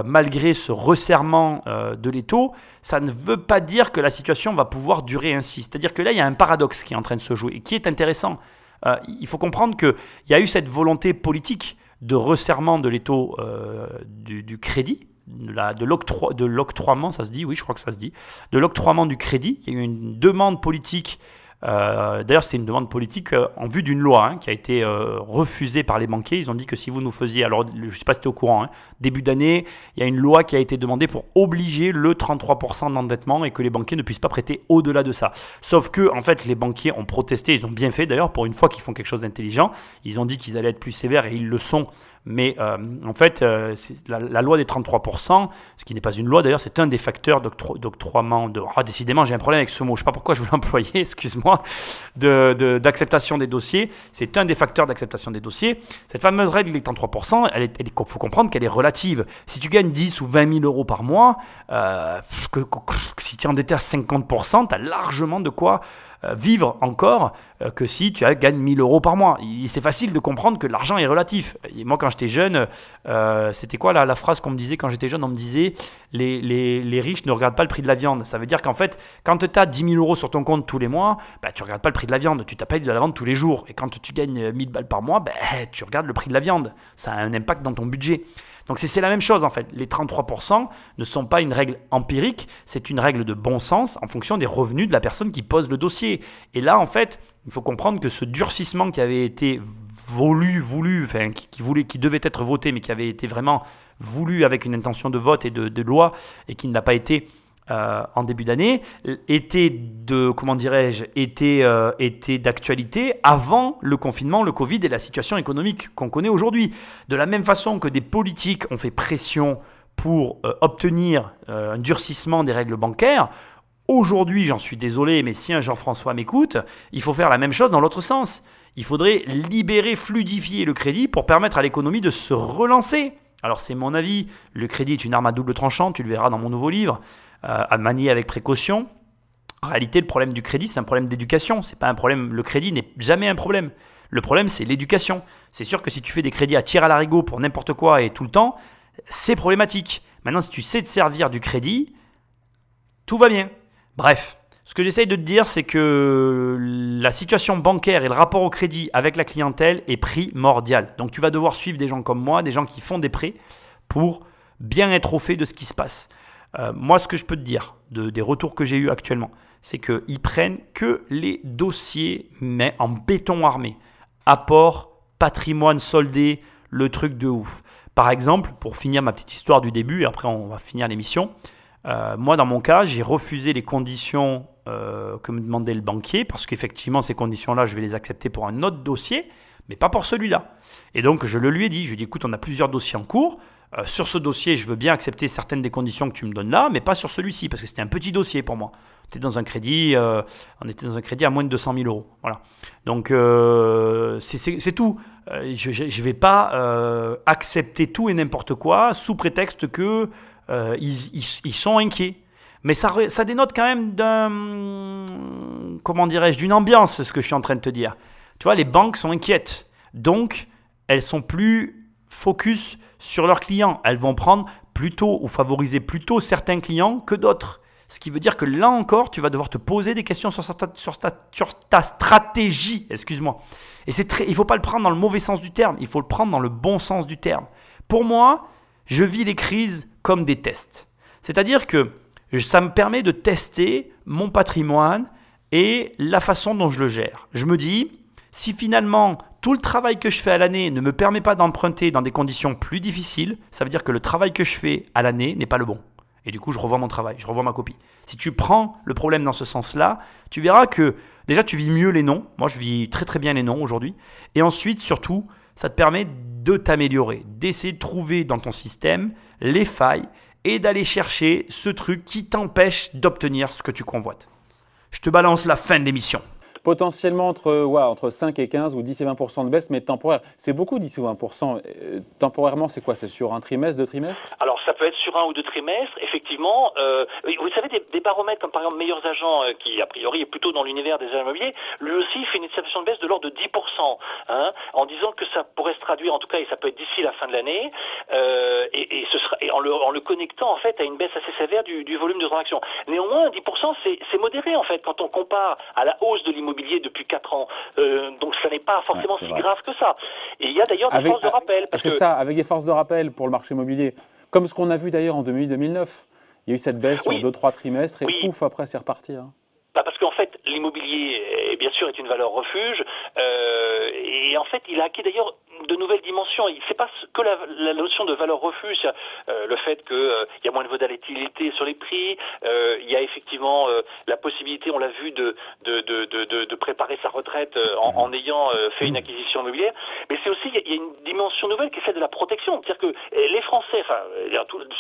malgré ce resserrement de l'étau, ça ne veut pas dire que la situation va pouvoir durer ainsi. C'est-à-dire que là, il y a un paradoxe qui est en train de se jouer et qui est intéressant. Il faut comprendre qu'il y a eu cette volonté politique de resserrement de l'étau du crédit, de l'octroiement, ça se dit, oui, je crois que ça se dit, de l'octroiement du crédit. Il y a eu une demande politique. D'ailleurs, c'est une demande politique en vue d'une loi qui a été refusée par les banquiers. Ils ont dit que si vous nous faisiez, alors je ne sais pas si tu es au courant, début d'année, il y a une loi qui a été demandée pour obliger le 33% d'endettement et que les banquiers ne puissent pas prêter au-delà de ça. Sauf que, en fait, les banquiers ont protesté, ils ont bien fait d'ailleurs, pour une fois qu'ils font quelque chose d'intelligent. Ils ont dit qu'ils allaient être plus sévères et ils le sont. Mais en fait, la loi des 33%, ce qui n'est pas une loi d'ailleurs, c'est un des facteurs d'octroiement. Décidément, j'ai un problème avec ce mot, je ne sais pas pourquoi je veux l'employer, excuse-moi, d'acceptation des dossiers. C'est un des facteurs d'acceptation des dossiers. Cette fameuse règle des 33%, il faut comprendre qu'elle est relative. Si tu gagnes 10 ou 20 000 euros par mois, si tu es endetté à 50%, tu as largement de quoi vivre encore que si tu gagnes 1000 euros par mois. C'est facile de comprendre que l'argent est relatif. Et moi, quand j'étais jeune, c'était quoi la phrase qu'on me disait quand j'étais jeune? On me disait les riches ne regardent pas le prix de la viande. Ça veut dire qu'en fait, quand tu as 10 000 euros sur ton compte tous les mois, tu ne regardes pas le prix de la viande. Tu t'appelles de la viande tous les jours. Et quand tu gagnes 1000 balles par mois, tu regardes le prix de la viande. Ça a un impact dans ton budget. Donc c'est la même chose en fait. Les 33% ne sont pas une règle empirique, c'est une règle de bon sens en fonction des revenus de la personne qui pose le dossier. Et là en fait, il faut comprendre que ce durcissement qui avait été qui devait être voté mais qui avait été vraiment voulu avec une intention de vote et de loi et qui n'a pas été en début d'année, était d'actualité avant le confinement, le Covid et la situation économique qu'on connaît aujourd'hui. De la même façon que des politiques ont fait pression pour obtenir un durcissement des règles bancaires, aujourd'hui, j'en suis désolé, mais si un Jean-François m'écoute, il faut faire la même chose dans l'autre sens. Il faudrait libérer, fluidifier le crédit pour permettre à l'économie de se relancer. Alors c'est mon avis, le crédit est une arme à double tranchant, tu le verras dans mon nouveau livre, à manier avec précaution. En réalité, le problème du crédit, c'est un problème d'éducation. C'est pas un problème. Le crédit n'est jamais un problème. Le problème, c'est l'éducation. C'est sûr que si tu fais des crédits à tir à l'arigot pour n'importe quoi et tout le temps, c'est problématique. Maintenant, si tu sais te servir du crédit, tout va bien. Bref, ce que j'essaye de te dire, c'est que la situation bancaire et le rapport au crédit avec la clientèle est primordial. Donc, tu vas devoir suivre des gens comme moi, des gens qui font des prêts pour bien être au fait de ce qui se passe. Moi, ce que je peux te dire des retours que j'ai eus actuellement, c'est qu'ils prennent que les dossiers mais en béton armé. Apport, patrimoine soldé, le truc de ouf. Par exemple, pour finir ma petite histoire du début, et après on va finir l'émission, moi dans mon cas, j'ai refusé les conditions que me demandait le banquier parce qu'effectivement, ces conditions-là, je vais les accepter pour un autre dossier, mais pas pour celui-là. Et donc, je le lui ai dit. Je lui ai dit, écoute, on a plusieurs dossiers en cours. Sur ce dossier, je veux bien accepter certaines des conditions que tu me donnes là, mais pas sur celui-ci, parce que c'était un petit dossier pour moi. On était dans un crédit à moins de 200 000 euros. Voilà. Donc, c'est tout. Je ne vais pas accepter tout et n'importe quoi sous prétexte qu'ils sont inquiets. Mais ça dénote quand même d'une ambiance, ce que je suis en train de te dire. Tu vois, les banques sont inquiètes. Donc, elles sont plus focus sur leurs clients. Elles vont prendre plutôt ou favoriser plutôt certains clients que d'autres. Ce qui veut dire que là encore, tu vas devoir te poser des questions sur ta stratégie. Excuse-moi. Et il ne faut pas le prendre dans le mauvais sens du terme. Il faut le prendre dans le bon sens du terme. Pour moi, je vis les crises comme des tests. C'est-à-dire que ça me permet de tester mon patrimoine et la façon dont je le gère. Je me dis, si finalement tout le travail que je fais à l'année ne me permet pas d'emprunter dans des conditions plus difficiles, ça veut dire que le travail que je fais à l'année n'est pas le bon. Et du coup, je revois mon travail, je revois ma copie. Si tu prends le problème dans ce sens-là, tu verras que déjà tu vis mieux les non. Moi, je vis très très bien les non aujourd'hui. Et ensuite, surtout, ça te permet de t'améliorer, d'essayer de trouver dans ton système les failles et d'aller chercher ce truc qui t'empêche d'obtenir ce que tu convoites. Je te balance la fin de l'émission. Potentiellement entre 5 et 15 ou 10 et 20% de baisse, mais temporaire. C'est beaucoup 10 ou 20%. Temporairement, c'est quoi? C'est sur un trimestre, 2 trimestres? Alors, ça peut être sur 1 ou 2 trimestres, effectivement. Vous savez, des baromètres comme par exemple Meilleurs Agents, qui a priori est plutôt dans l'univers des agents immobiliers, lui aussi fait une estimation de baisse de l'ordre de 10%, en disant que ça pourrait se traduire, en tout cas, et ça peut être d'ici la fin de l'année, et en le connectant en fait à une baisse assez sévère du volume de transactions. Néanmoins, 10%, c'est modéré en fait quand on compare à la hausse de l'immobilier l'immobilier depuis 4 ans. Donc ça n'est pas forcément si vrai. grave que ça. Et il y a d'ailleurs des forces de rappel. C'est ça, avec des forces de rappel pour le marché immobilier, comme ce qu'on a vu d'ailleurs en 2008-2009. Il y a eu cette baisse sur 2-3 trimestres et pouf, après c'est reparti. Hein. Parce qu'en fait, l'immobilier, bien sûr, est une valeur refuge. Et en fait, il a acquis d'ailleurs de nouvelles dimensions. C'est pas que la notion de valeur refuge, le fait qu'il y a moins de volatilité sur les prix, il y a effectivement la possibilité, on l'a vu, de préparer sa retraite en ayant fait une acquisition immobilière. Mais c'est aussi, il y a une dimension nouvelle qui est celle de la protection. C'est-à-dire que les Français, enfin,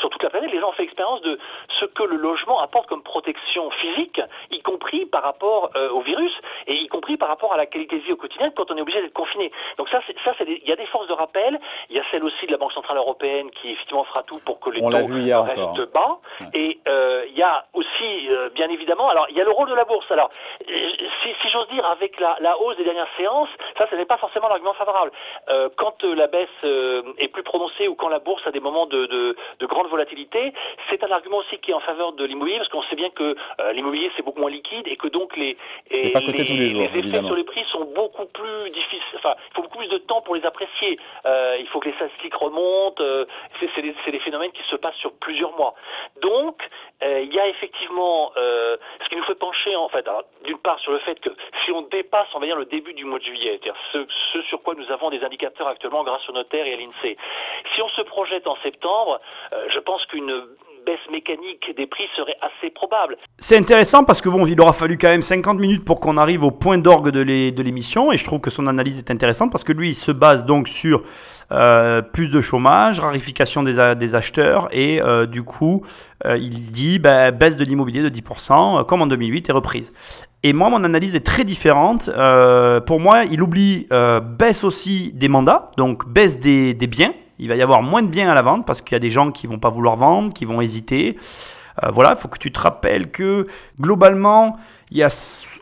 sur toute la planète, les gens ont fait l'expérience de ce que le logement apporte comme protection physique, y compris par rapport au virus et y compris par rapport à la qualité de vie au quotidien quand on est obligé d'être confiné. Donc il y a des forces de rappel, il y a celle aussi de la Banque Centrale Européenne qui effectivement fera tout pour que les taux restent bas. Et il y a aussi, bien évidemment, alors il y a le rôle de la bourse. Alors, si j'ose dire, avec la hausse des dernières séances, ça n'est pas forcément l'argument favorable. Quand la baisse est plus prononcée ou quand la bourse a des moments de grande volatilité, c'est un argument aussi qui est en faveur de l'immobilier parce qu'on sait bien que l'immobilier c'est beaucoup moins liquide et que donc les effets sur les prix sont beaucoup plus difficiles. Enfin, il faut beaucoup plus de temps pour les apprécier. Il faut que les statistiques remontent. C'est des phénomènes qui se passent sur plusieurs mois. Donc, il y a effectivement ce qui nous fait pencher en fait, d'une part sur le fait que si on dépasse, on va dire, le début du mois de juillet, c'est-à-dire ce sur quoi nous avons des indicateurs actuellement grâce au notaire et à l'INSEE, si on se projette en septembre, je pense qu'une baisse mécanique des prix serait assez probable. C'est intéressant parce que bon, il aura fallu quand même 50 minutes pour qu'on arrive au point d'orgue de l'émission et je trouve que son analyse est intéressante parce que lui, il se base donc sur plus de chômage, rarification des acheteurs et du coup, il dit baisse de l'immobilier de 10% comme en 2008 et reprise. Et moi, mon analyse est très différente. Pour moi, il oublie baisse aussi des mandats, donc baisse des biens. Il va y avoir moins de biens à la vente parce qu'il y a des gens qui vont pas vouloir vendre, qui vont hésiter. Voilà, il faut que tu te rappelles que globalement,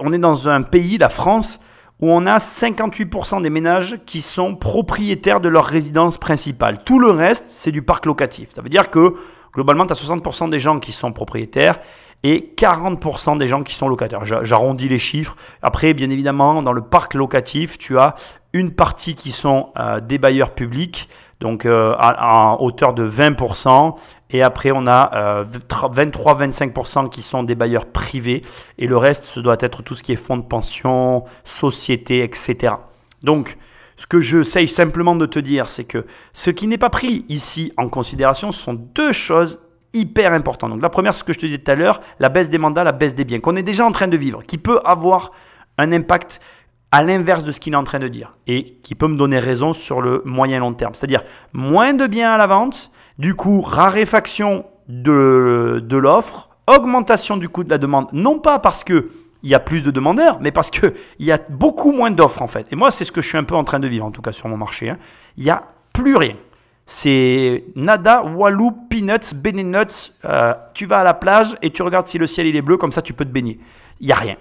on est dans un pays, la France, où on a 58% des ménages qui sont propriétaires de leur résidence principale. Tout le reste, c'est du parc locatif. Ça veut dire que globalement, tu as 60% des gens qui sont propriétaires et 40% des gens qui sont locataires. J'arrondis les chiffres. Après, bien évidemment, dans le parc locatif, tu as une partie qui sont des bailleurs publics, donc à hauteur de 20%. Et après, on a 23-25% qui sont des bailleurs privés. Et le reste, ce doit être tout ce qui est fonds de pension, sociétés, etc. Donc, ce que j'essaye simplement de te dire, c'est que ce qui n'est pas pris ici en considération, ce sont deux choses hyper importantes. Donc, la première, ce que je te disais tout à l'heure, la baisse des mandats, la baisse des biens, qu'on est déjà en train de vivre, qui peut avoir un impact à l'inverse de ce qu'il est en train de dire et qui peut me donner raison sur le moyen long terme. C'est-à-dire moins de biens à la vente, du coup raréfaction de l'offre, augmentation du coût de la demande, non pas parce que il y a plus de demandeurs, mais parce qu'il y a beaucoup moins d'offres en fait. Et moi, c'est ce que je suis un peu en train de vivre, en tout cas sur mon marché. Il n'y a plus rien. C'est nada, walou, peanuts, nuts. Tu vas à la plage et tu regardes si le ciel il est bleu, comme ça tu peux te baigner. Il n'y a rien.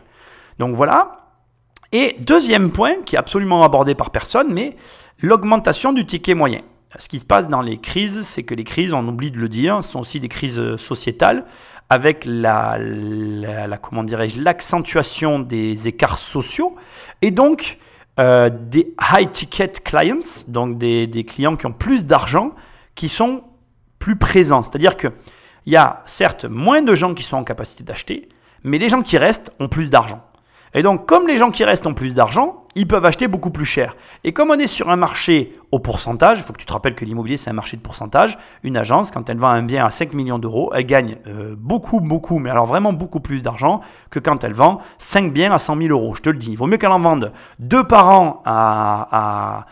Donc voilà. Et deuxième point, qui est absolument abordé par personne, mais l'augmentation du ticket moyen. Ce qui se passe dans les crises, c'est que les crises, on oublie de le dire, sont aussi des crises sociétales, avec comment dirais-je, l'accentuation des écarts sociaux, et donc des high-ticket clients, donc des clients qui ont plus d'argent, qui sont plus présents. C'est-à-dire qu'il y a certes moins de gens qui sont en capacité d'acheter, mais les gens qui restent ont plus d'argent. Et donc, comme les gens qui restent ont plus d'argent, ils peuvent acheter beaucoup plus cher. Et comme on est sur un marché au pourcentage, il faut que tu te rappelles que l'immobilier, c'est un marché de pourcentage. Une agence, quand elle vend un bien à 5 millions d'euros, elle gagne beaucoup, mais alors vraiment beaucoup plus d'argent que quand elle vend 5 biens à 100 000 euros. Je te le dis, il vaut mieux qu'elle en vende 2 par an à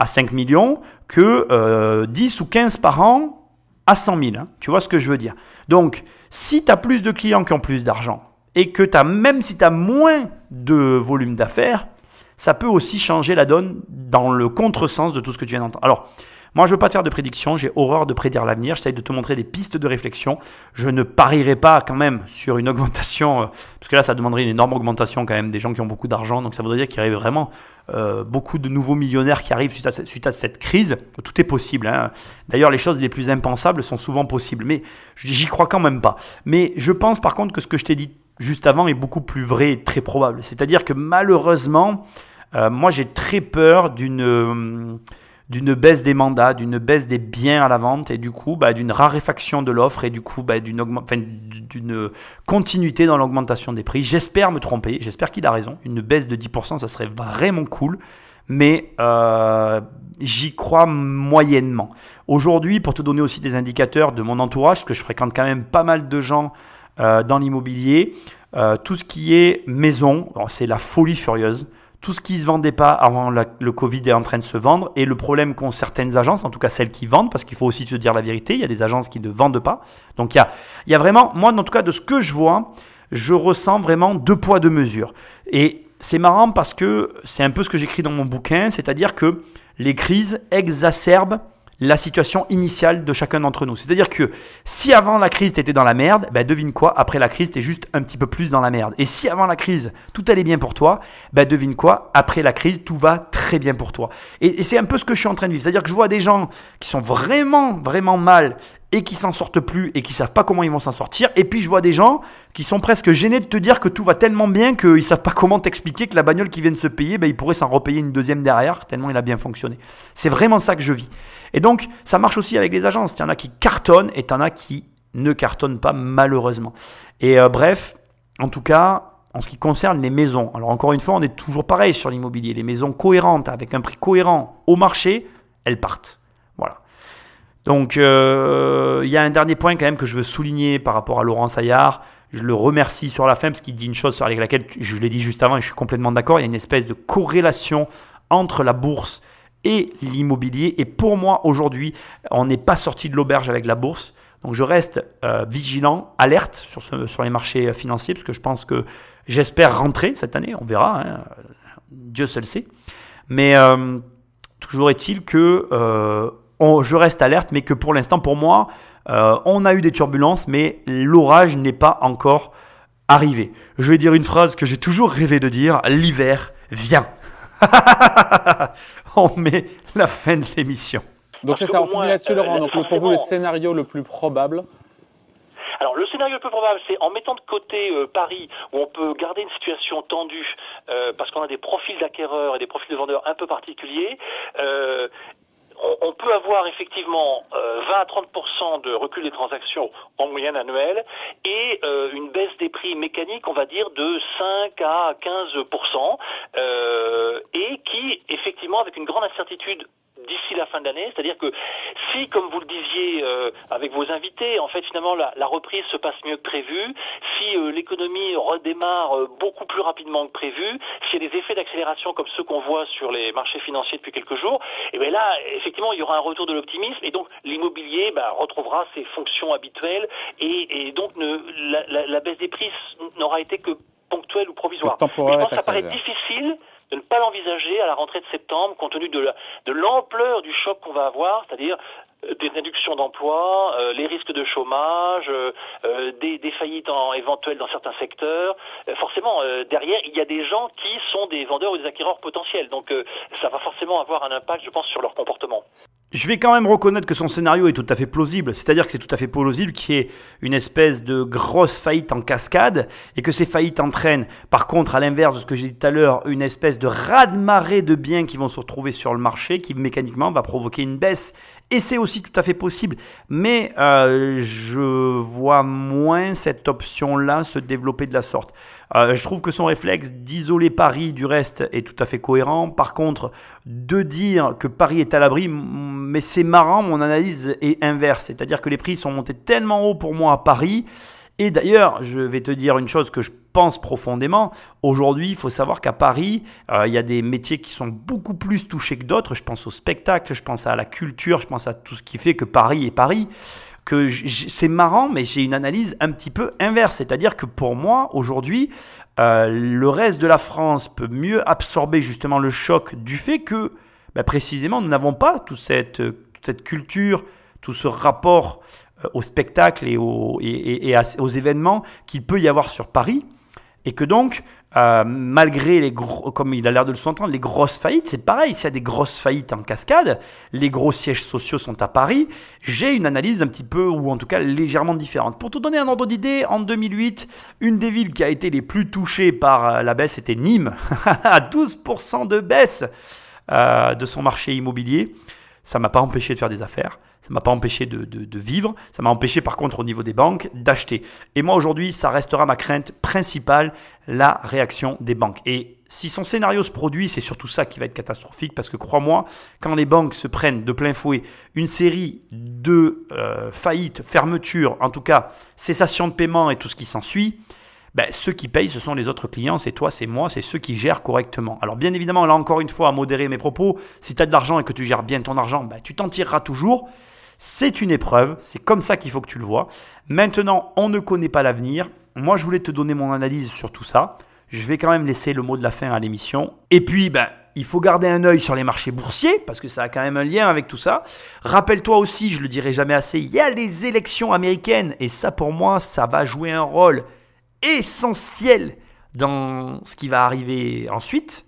5 millions que 10 ou 15 par an à 100 000. Hein. Tu vois ce que je veux dire? Donc, si tu as plus de clients qui ont plus d'argent, et que même si tu as moins de volume d'affaires, ça peut aussi changer la donne dans le contresens de tout ce que tu viens d'entendre. Alors, moi, je ne veux pas te faire de prédiction, j'ai horreur de prédire l'avenir, j'essaie de te montrer des pistes de réflexion. Je ne parierai pas quand même sur une augmentation, parce que là, ça demanderait une énorme augmentation quand même des gens qui ont beaucoup d'argent, donc ça voudrait dire qu'il y aurait vraiment beaucoup de nouveaux millionnaires qui arrivent suite à cette crise. Tout est possible. Hein. D'ailleurs, les choses les plus impensables sont souvent possibles, mais j'y crois quand même pas. Mais je pense par contre que ce que je t'ai dit juste avant est beaucoup plus vrai et très probable. C'est-à-dire que malheureusement, moi j'ai très peur d'une baisse des mandats, d'une baisse des biens à la vente et du coup d'une raréfaction de l'offre et du coup d'une continuité dans l'augmentation des prix. J'espère me tromper, j'espère qu'il a raison. Une baisse de 10%, ça serait vraiment cool, mais j'y crois moyennement. Aujourd'hui, pour te donner aussi des indicateurs de mon entourage, parce que je fréquente quand même pas mal de gens dans l'immobilier, tout ce qui est maison, c'est la folie furieuse. Tout ce qui ne se vendait pas avant le Covid est en train de se vendre. Et le problème qu'ont certaines agences, en tout cas celles qui vendent, parce qu'il faut aussi te dire la vérité, il y a des agences qui ne vendent pas. Donc il y a vraiment, moi en tout cas de ce que je vois, je ressens vraiment 2 poids 2 mesures. Et c'est marrant parce que c'est un peu ce que j'écris dans mon bouquin, c'est-à-dire que les crises exacerbent la situation initiale de chacun d'entre nous. C'est-à-dire que si avant la crise, tu étais dans la merde, devine quoi, après la crise, tu es juste un petit peu plus dans la merde. Et si avant la crise, tout allait bien pour toi, devine quoi, après la crise, tout va très bien pour toi. Et c'est un peu ce que je suis en train de vivre. C'est-à-dire que je vois des gens qui sont vraiment, vraiment mal et qui s'en sortent plus et qui savent pas comment ils vont s'en sortir. Et puis je vois des gens qui sont presque gênés de te dire que tout va tellement bien qu'ils savent pas comment t'expliquer que la bagnole qu'ils viennent se payer, ils pourraient s'en repayer une deuxième derrière tellement il a bien fonctionné. C'est vraiment ça que je vis. Et donc ça marche aussi avec les agences. Il y en a qui cartonnent et il y en a qui ne cartonnent pas malheureusement. Et bref, en tout cas, en ce qui concerne les maisons, alors encore une fois, on est toujours pareil sur l'immobilier. Les maisons cohérentes avec un prix cohérent au marché, elles partent. Voilà. Donc, il y a un dernier point quand même que je veux souligner par rapport à Laurent Saillard. Je le remercie sur la fin parce qu'il dit une chose avec laquelle je l'ai dit juste avant et je suis complètement d'accord. Il y a une espèce de corrélation entre la bourse et l'immobilier. Et pour moi, aujourd'hui, on n'est pas sorti de l'auberge avec la bourse. Donc, je reste vigilant, alerte sur les marchés financiers parce que je pense que j'espère rentrer cette année. On verra, hein. Dieu seul sait. Mais toujours est-il que je reste alerte, mais que pour l'instant, pour moi, on a eu des turbulences, mais l'orage n'est pas encore arrivé. Je vais dire une phrase que j'ai toujours rêvé de dire, l'hiver vient. On met la fin de l'émission. Donc c'est ça, on finit là-dessus Laurent. Donc pour vous, le scénario le plus probable? Alors le scénario le plus probable, c'est en mettant de côté Paris, où on peut garder une situation tendue, parce qu'on a des profils d'acquéreurs et des profils de vendeurs un peu particuliers. On peut avoir effectivement 20 à 30% de recul des transactions en moyenne annuelle et une baisse des prix mécaniques, on va dire, de 5 à 15%, et qui, effectivement, avec une grande incertitude d'ici la fin de l'année, c'est-à-dire que si, comme vous le disiez avec vos invités, en fait finalement la reprise se passe mieux que prévu, si l'économie redémarre beaucoup plus rapidement que prévu, s'il y a des effets d'accélération comme ceux qu'on voit sur les marchés financiers depuis quelques jours, et bien là effectivement il y aura un retour de l'optimisme et donc l'immobilier retrouvera ses fonctions habituelles et donc la baisse des prix n'aura été que ponctuelle ou provisoire. Je pense que ça paraît difficile de ne pas l'envisager à la rentrée de septembre, compte tenu de l'ampleur du choc qu'on va avoir, c'est-à-dire des réductions d'emplois, les risques de chômage, des faillites éventuelles dans certains secteurs. Forcément, derrière, il y a des gens qui sont des vendeurs ou des acquéreurs potentiels. Donc, ça va forcément avoir un impact, je pense, sur leur comportement. Je vais quand même reconnaître que son scénario est tout à fait plausible. C'est-à-dire que c'est tout à fait plausible qu'il y ait une espèce de grosse faillite en cascade et que ces faillites entraînent, par contre, à l'inverse de ce que j'ai dit tout à l'heure, une espèce de raz-de-marée de biens qui vont se retrouver sur le marché qui mécaniquement va provoquer une baisse. Et c'est aussi tout à fait possible. Mais je vois moins cette option-là se développer de la sorte. Je trouve que son réflexe d'isoler Paris du reste est tout à fait cohérent. Par contre, de dire que Paris est à l'abri, mais c'est marrant, mon analyse est inverse. C'est-à-dire que les prix sont montés tellement haut pour moi à Paris. Et d'ailleurs, je vais te dire une chose que je pense profondément. Aujourd'hui, il faut savoir qu'à Paris, il y a des métiers qui sont beaucoup plus touchés que d'autres. Je pense au spectacle, je pense à la culture, je pense à tout ce qui fait que Paris est Paris. C'est marrant, mais j'ai une analyse un petit peu inverse. C'est-à-dire que pour moi, aujourd'hui, le reste de la France peut mieux absorber justement le choc du fait que, précisément, nous n'avons pas toute cette culture, tout ce rapport au spectacle et aux événements qu'il peut y avoir sur Paris. Et que donc, malgré les gros, comme il a l'air de le s'entendre, les grosses faillites, c'est pareil. S'il y a des grosses faillites en cascade, les gros sièges sociaux sont à Paris. J'ai une analyse un petit peu, ou en tout cas légèrement différente. Pour te donner un ordre d'idée, en 2008, une des villes qui a été les plus touchées par la baisse était Nîmes, à 12% de baisse de son marché immobilier. Ça ne m'a pas empêché de faire des affaires. Ça ne m'a pas empêché de vivre. Ça m'a empêché par contre au niveau des banques d'acheter. Et moi aujourd'hui, ça restera ma crainte principale, la réaction des banques. Et si son scénario se produit, c'est surtout ça qui va être catastrophique. Parce que crois-moi, quand les banques se prennent de plein fouet une série de faillites, fermetures, en tout cas cessation de paiement et tout ce qui s'ensuit, ben, ceux qui payent, ce sont les autres clients, c'est toi, c'est moi, c'est ceux qui gèrent correctement. Alors bien évidemment, là encore une fois, à modérer mes propos, si tu as de l'argent et que tu gères bien ton argent, ben, tu t'en tireras toujours. C'est une épreuve, c'est comme ça qu'il faut que tu le vois. Maintenant, on ne connaît pas l'avenir. Moi, je voulais te donner mon analyse sur tout ça. Je vais quand même laisser le mot de la fin à l'émission. Et puis, ben, il faut garder un œil sur les marchés boursiers parce que ça a quand même un lien avec tout ça. Rappelle-toi aussi, je le dirai jamais assez, il y a les élections américaines et ça pour moi, ça va jouer un rôle essentiel dans ce qui va arriver ensuite.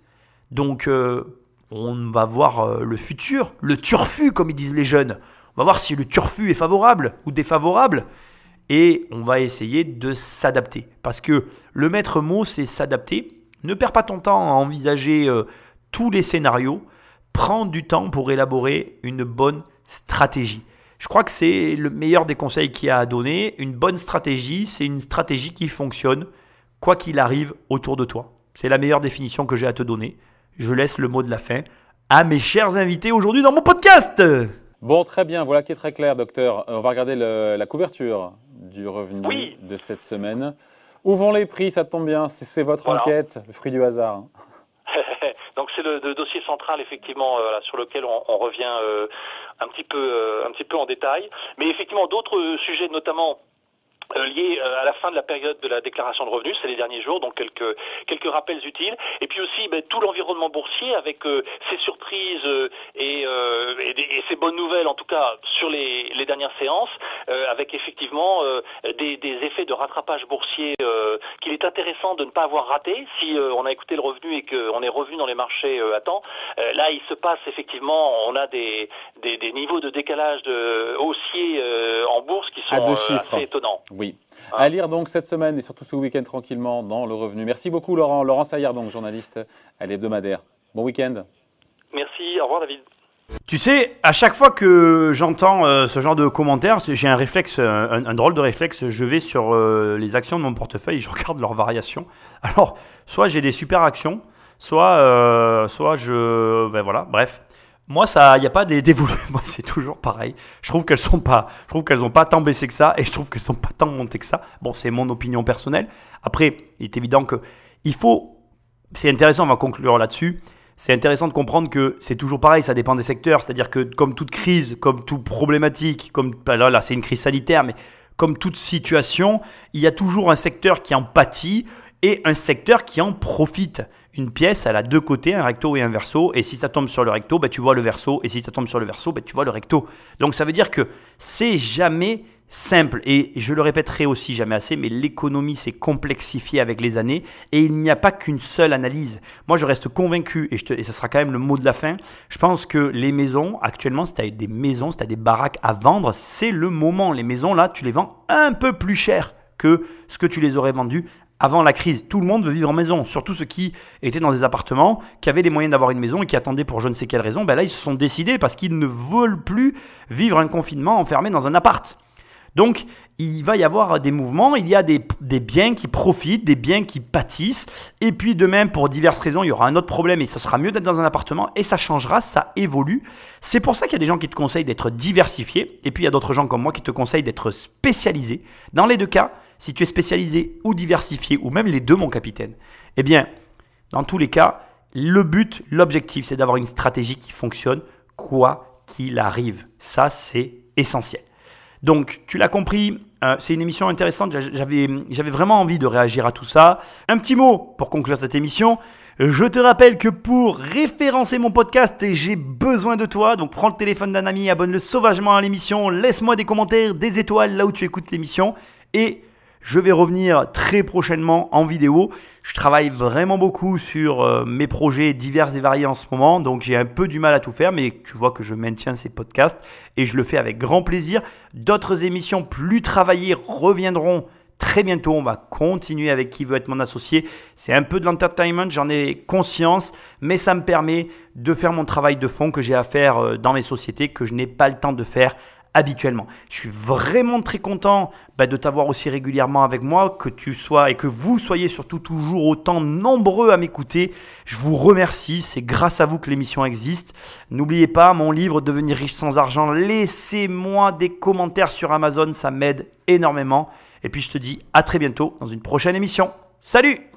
Donc, on va voir le futur, le turfu comme ils disent les jeunes. On va voir si le turfu est favorable ou défavorable et on va essayer de s'adapter. Parce que le maître mot, c'est s'adapter. Ne perds pas ton temps à envisager tous les scénarios. Prends du temps pour élaborer une bonne stratégie. Je crois que c'est le meilleur des conseils qu'il y a à donner. Une bonne stratégie, c'est une stratégie qui fonctionne quoi qu'il arrive autour de toi. C'est la meilleure définition que j'ai à te donner. Je laisse le mot de la fin à mes chers invités aujourd'hui dans mon podcast. Bon, très bien, voilà qui est très clair, docteur. On va regarder la couverture du revenu de cette semaine. Où vont les prix? Ça tombe bien, c'est votre enquête, le fruit du hasard. Donc c'est le dossier central effectivement sur lequel on revient un petit peu en détail. Mais effectivement d'autres sujets notamment liés à la fin de la période de la déclaration de revenus, c'est les derniers jours, donc quelques rappels utiles. Et puis aussi tout l'environnement boursier avec ses surprises et ses bonnes nouvelles, en tout cas sur les dernières séances, avec effectivement des effets de rattrapage boursier qu'il est intéressant de ne pas avoir raté si on a écouté le revenu et qu'on est revenu dans les marchés à temps. Là, il se passe effectivement, on a des niveaux de décalage haussier en bourse qui sont assez étonnants. Oui. À lire donc cette semaine et surtout ce week-end tranquillement dans le revenu. Merci beaucoup Laurent. Laurent Saillard, donc journaliste à l'hebdomadaire. Bon week-end. Merci, au revoir David. Tu sais, à chaque fois que j'entends ce genre de commentaires, j'ai un réflexe, un drôle de réflexe. Je vais sur les actions de mon portefeuille et je regarde leurs variations. Alors, soit j'ai des super actions, soit je... Ben voilà, bref. Moi, il n'y a pas des volumes. Moi, c'est toujours pareil. Je trouve qu'elles n'ont pas tant baissé que ça et je trouve qu'elles sont pas tant montées que ça. Bon, c'est mon opinion personnelle. Après, il est évident que c'est intéressant, on va conclure là-dessus. C'est intéressant de comprendre que c'est toujours pareil, ça dépend des secteurs. C'est-à-dire que comme toute crise, comme toute problématique, là c'est une crise sanitaire, mais comme toute situation, il y a toujours un secteur qui en pâtit et un secteur qui en profite. Une pièce, elle a deux côtés, un recto et un verso. Et si ça tombe sur le recto, tu vois le verso. Et si ça tombe sur le verso, tu vois le recto. Donc ça veut dire que c'est jamais simple. Et je le répéterai aussi jamais assez, mais l'économie s'est complexifiée avec les années. Et il n'y a pas qu'une seule analyse. Moi, je reste convaincu, et ce sera quand même le mot de la fin, je pense que les maisons, actuellement, si tu as des maisons, si tu as des baraques à vendre, c'est le moment. Les maisons, là, tu les vends un peu plus cher que ce que tu les aurais vendues avant la crise. Tout le monde veut vivre en maison, surtout ceux qui étaient dans des appartements, qui avaient les moyens d'avoir une maison et qui attendaient pour je ne sais quelle raison. Là, ils se sont décidés parce qu'ils ne veulent plus vivre un confinement enfermé dans un appart. Donc, il va y avoir des mouvements, il y a des biens qui profitent, des biens qui pâtissent. Et puis demain, pour diverses raisons, il y aura un autre problème et ça sera mieux d'être dans un appartement et ça changera, ça évolue. C'est pour ça qu'il y a des gens qui te conseillent d'être diversifié et puis il y a d'autres gens comme moi qui te conseillent d'être spécialisé. Dans les deux cas, si tu es spécialisé ou diversifié, ou même les deux, mon capitaine, eh bien, dans tous les cas, le but, l'objectif, c'est d'avoir une stratégie qui fonctionne quoi qu'il arrive. Ça, c'est essentiel. Donc, tu l'as compris, c'est une émission intéressante. J'avais vraiment envie de réagir à tout ça. Un petit mot pour conclure cette émission. Je te rappelle que pour référencer mon podcast, j'ai besoin de toi. Donc, prends le téléphone d'un ami, abonne-le sauvagement à l'émission. Laisse-moi des commentaires, des étoiles là où tu écoutes l'émission. Et Je vais revenir très prochainement en vidéo. Je travaille vraiment beaucoup sur mes projets divers et variés en ce moment, donc j'ai un peu du mal à tout faire, mais tu vois que je maintiens ces podcasts et je le fais avec grand plaisir. D'autres émissions plus travaillées reviendront très bientôt. On va continuer avec Qui veut être mon associé. C'est un peu de l'entertainment, j'en ai conscience, mais ça me permet de faire mon travail de fond que j'ai à faire dans mes sociétés, que je n'ai pas le temps de faire habituellement. Je suis vraiment très content de t'avoir aussi régulièrement avec moi, que tu sois et que vous soyez surtout toujours autant nombreux à m'écouter. Je vous remercie, c'est grâce à vous que l'émission existe. N'oubliez pas mon livre Devenir riche sans argent. Laissez-moi des commentaires sur Amazon, ça m'aide énormément. Et puis je te dis à très bientôt dans une prochaine émission. Salut!